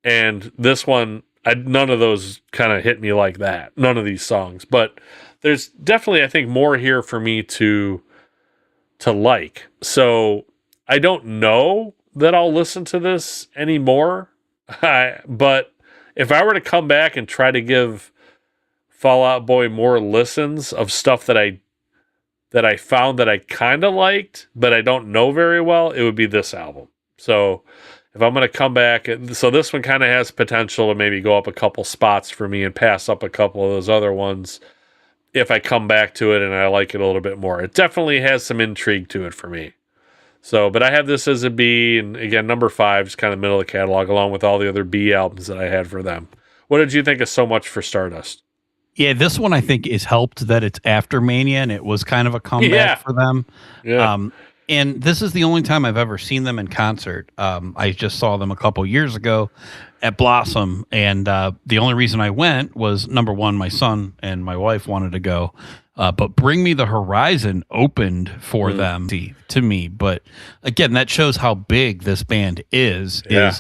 And this one, none of those kind of hit me like that. None of these songs. But there's definitely, I think, more here for me to like. So I don't know that I'll listen to this anymore. But if I were to come back and try to give Fall Out Boy more listens of stuff that I found that I kind of liked, but I don't know very well, it would be this album. So if I'm going to come back, so this one kind of has potential to maybe go up a couple spots for me and pass up a couple of those other ones if I come back to it and I like it a little bit more. It definitely has some intrigue to it for me. So, but I have this as a B, and again, number 5 is kind of middle of the catalog, along with all the other B albums that I had for them. What did you think of So Much for Stardust? Yeah, this one I think is helped that it's after Mania and it was kind of a comeback for them. Yeah. And this is the only time I've ever seen them in concert. I just saw them a couple years ago at Blossom, and the only reason I went was number one, my son and my wife wanted to go. But Bring Me the Horizon opened for them to me. But again, that shows how big this band is. Yeah.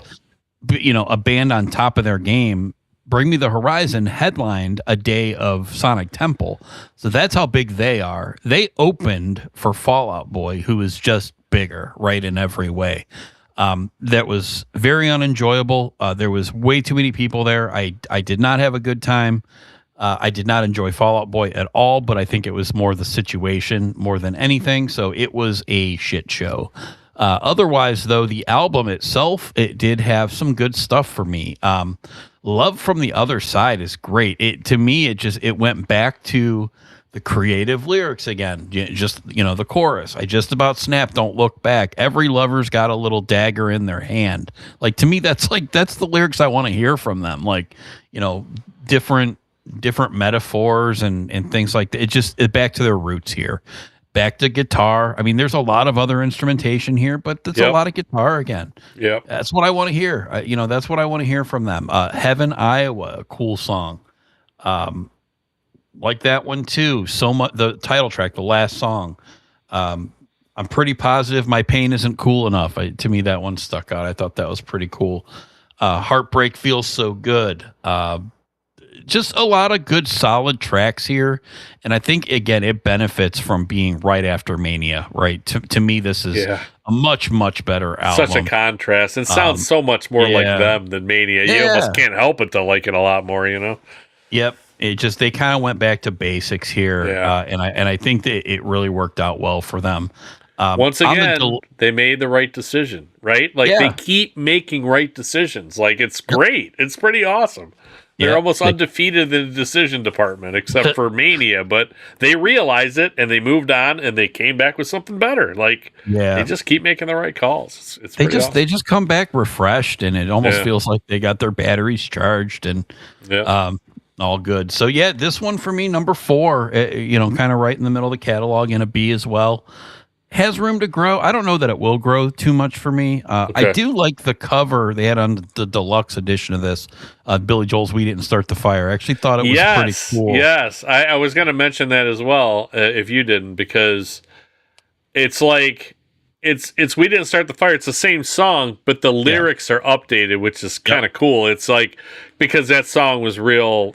A band on top of their game. Bring Me the Horizon headlined a day of Sonic Temple. So that's how big they are. They opened for Fall Out Boy, who is just bigger, right, in every way. That was very unenjoyable. There was way too many people there. I did not have a good time. I did not enjoy Fall Out Boy at all, but I think it was more the situation more than anything. So it was a shit show. Otherwise, though, the album itself, it did have some good stuff for me. Love from the Other Side is great. To me, it went back to the creative lyrics again. Just, the chorus. I just about snapped, don't look back. Every lover's got a little dagger in their hand. Like, to me, that's the lyrics I want to hear from them. Like, different metaphors and things like that. It back to their roots here. Back to guitar. I mean, there's a lot of other instrumentation here, but it's a lot of guitar again. Yeah, that's what I want to hear. That's what I want to hear from them. Heaven, Iowa, a cool song. Like that one too. So much. The title track, the last song. I'm pretty positive My Pain Isn't Cool Enough. To me, that one stuck out. I thought that was pretty cool. Heartbreak Feels So Good. Just a lot of good, solid tracks here. And I think, again, it benefits from being right after Mania, right? To me, this is a much, much better album. Such a contrast. It sounds so much more like them than Mania. You almost can't help it to like it a lot more, Yep. They kind of went back to basics here. Yeah. And I think that it really worked out well for them. Once again, they made the right decision, right? Like, they keep making right decisions. Like, it's great. It's pretty awesome. They're almost undefeated in the decision department, except for Mania. But they realized it, and they moved on, and they came back with something better. Like, they just keep making the right calls. They just come back refreshed, and it almost feels like they got their batteries charged and all good. So this one for me, number 4. Kind of right in the middle of the catalog, and a B as well. Has room to grow. I don't know that it will grow too much for me. I do like the cover they had on the deluxe edition of this. Billy Joel's "We Didn't Start the Fire." I actually thought it was pretty cool. Yes, I was going to mention that as well, if you didn't, because it's like it's "We Didn't Start the Fire." It's the same song, but the lyrics are updated, which is kind of cool. It's like, because that song was real,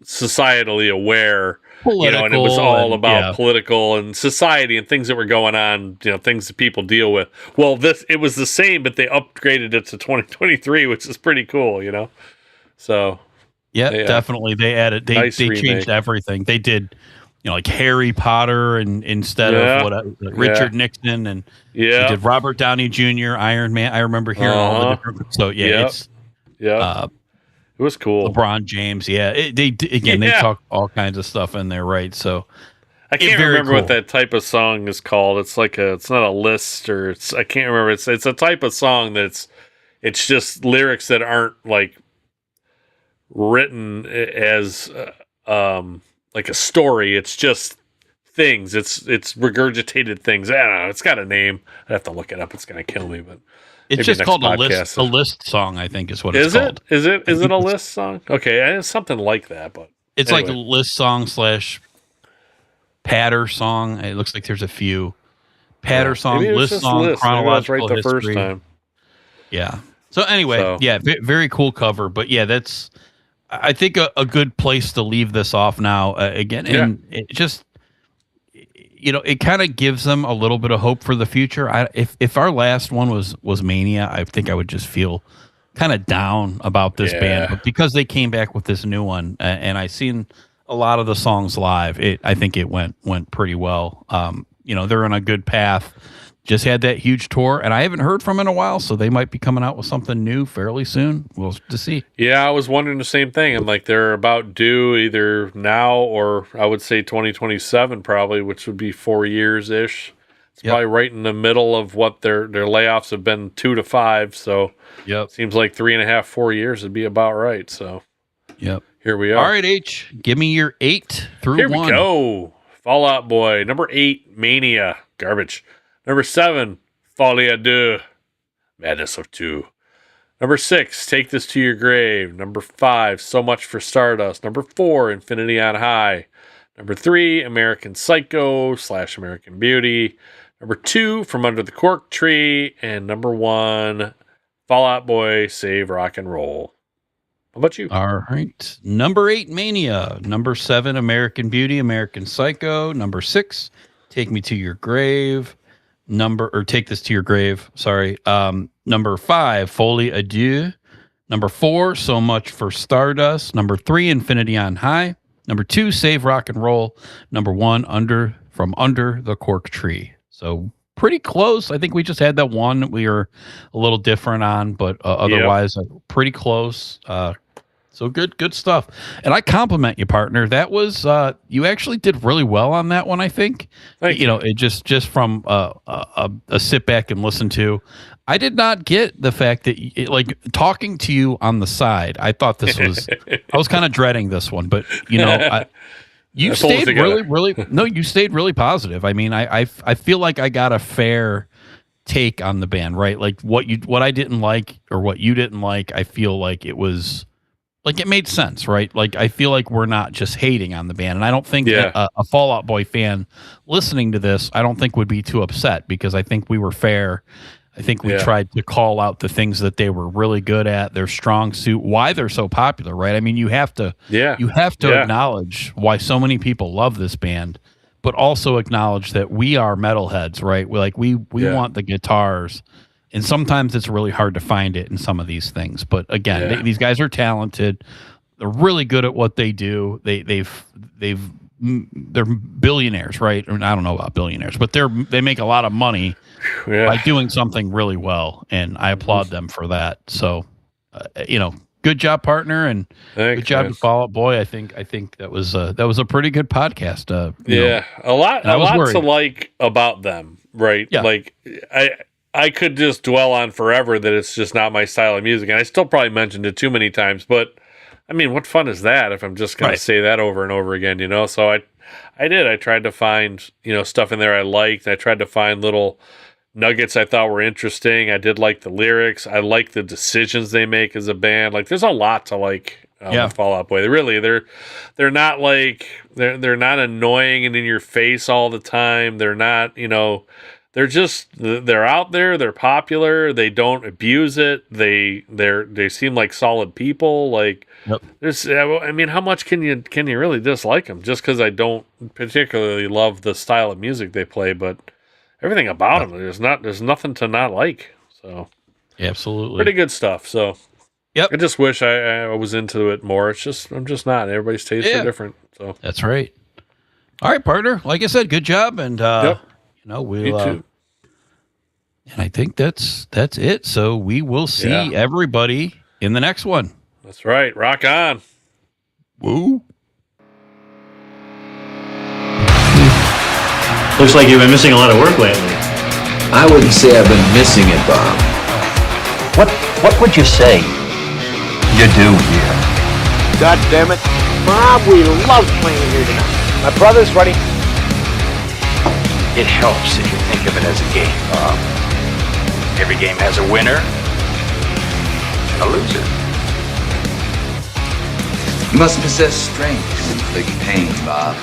societally aware. Political, and it was all about political and society and things that were going on, things that people deal with. Well, it was the same, but they upgraded it to 2023, which is pretty cool, So, definitely they added, they changed everything. They did, like Harry Potter and instead of Richard Nixon, and they did Robert Downey Jr., Iron Man. I remember hearing all the different. So it was cool. LeBron James, they talk all kinds of stuff in there, right? So I can't remember what that type of song is called. It's like it's not a list, or I can't remember. It's a type of song it's just lyrics that aren't like written as like a story. It's just things. It's regurgitated things. I don't know. It's got a name. I have to look it up. It's gonna kill me, but. It's just called a list song, I think is what it's called. Is it a list song? Okay, it's something like that, but it's like a list song / patter song. It looks like there's a few patter song, list song, chronological right the history. First time. Yeah. So anyway, very cool cover, but that's I think a good place to leave this off now. Again, and it just. It kind of gives them a little bit of hope for the future. If our last one was Mania, I think I would just feel kind of down about this band. But because they came back with this new one, and I seen a lot of the songs live, I think it went pretty well. They're on a good path. Just had that huge tour, and I haven't heard from them in a while, so they might be coming out with something new fairly soon. We'll to see. Yeah, I was wondering the same thing, and like they're about due either now or I would say 2027 probably, which would be 4 years ish. It's probably right in the middle of what their layoffs have been, 2 to 5. So seems like 3.5, 4 years would be about right. So Here we are. All right, H, give me your 8 through Here 1. we go. Fall Out Boy. Number 8, Mania. Garbage. Number 7, Folie à Deux. Madness of 2. Number 6, Take This to Your Grave. Number 5, So Much for Stardust. Number 4, Infinity on High. Number 3, American Psycho / American Beauty. Number 2, From Under the Cork Tree. And number 1, Fall Out Boy, Save Rock and Roll. How about you? All right. Number 8, Mania. Number 7, American Beauty, American Psycho. Number 6, Take Me to Your Grave. Take This to Your Grave. Sorry. Number 5, Folie à Deux. Number 4, So Much for Stardust. Number 3, Infinity on High. Number 2, Save Rock and Roll. Number 1, From Under the Cork Tree. So pretty close. I think we just had that one that we were a little different on, but otherwise pretty close. So good stuff. And I compliment you, partner. That was you actually did really well on that one. I think. Thank you. It just from a sit back and listen to. I did not get the fact that like talking to you on the side. I thought this was. I was kind of dreading this one, but you stayed you stayed really positive. I mean, I feel like I got a fair take on the band, right? Like what I didn't like or what you didn't like, I feel like it was like it made sense, right? Like I feel like we're not just hating on the band, and I don't think that a Fall Out Boy fan listening to this, I don't think would be too upset because I think we were fair. I think we tried to call out the things that they were really good at, their strong suit, why they're so popular, right? I mean, you have to acknowledge why so many people love this band, but also acknowledge that we are metalheads, right? We want the guitars, and sometimes it's really hard to find it in some of these things. But again, these guys are talented. They're really good at what they do. They're billionaires, right? I don't know about billionaires, but they make a lot of money by doing something really well, and I applaud them for that. So, good job, partner, and good job to Fall Out Boy. I think that was a pretty good podcast. A lot to like about them, right? Yeah. Like I could just dwell on forever that it's just not my style of music, and I still probably mentioned it too many times, but. I mean, what fun is that if I'm just going to say that over and over again, So I tried to find, stuff in there I liked. I tried to find little nuggets I thought were interesting. I did like the lyrics. I like the decisions they make as a band. Like, there's a lot to like with Fall Out Boy. They're not like they're not annoying and in your face all the time. They're not, they're out there. They're popular. They don't abuse it. They seem like solid people. Like there's, I mean, how much can you really dislike them? Just because I don't particularly love the style of music they play, but everything about them, there's nothing to not like. So absolutely, pretty good stuff. So I just wish I was into it more. I'm just not. Everybody's tastes are different. So that's right. All right, partner. Like I said, good job, and we'll. And I think that's it. So we will see everybody in the next one. That's right. Rock on. Woo. Looks like you've been missing a lot of work lately. I wouldn't say I've been missing it, Bob. What would you say you do here? God damn it. Bob, we love playing here tonight. My brother's ready. It helps if you think of it as a game, Bob. Every game has a winner and a loser. You must possess strength to inflict pain, Bob.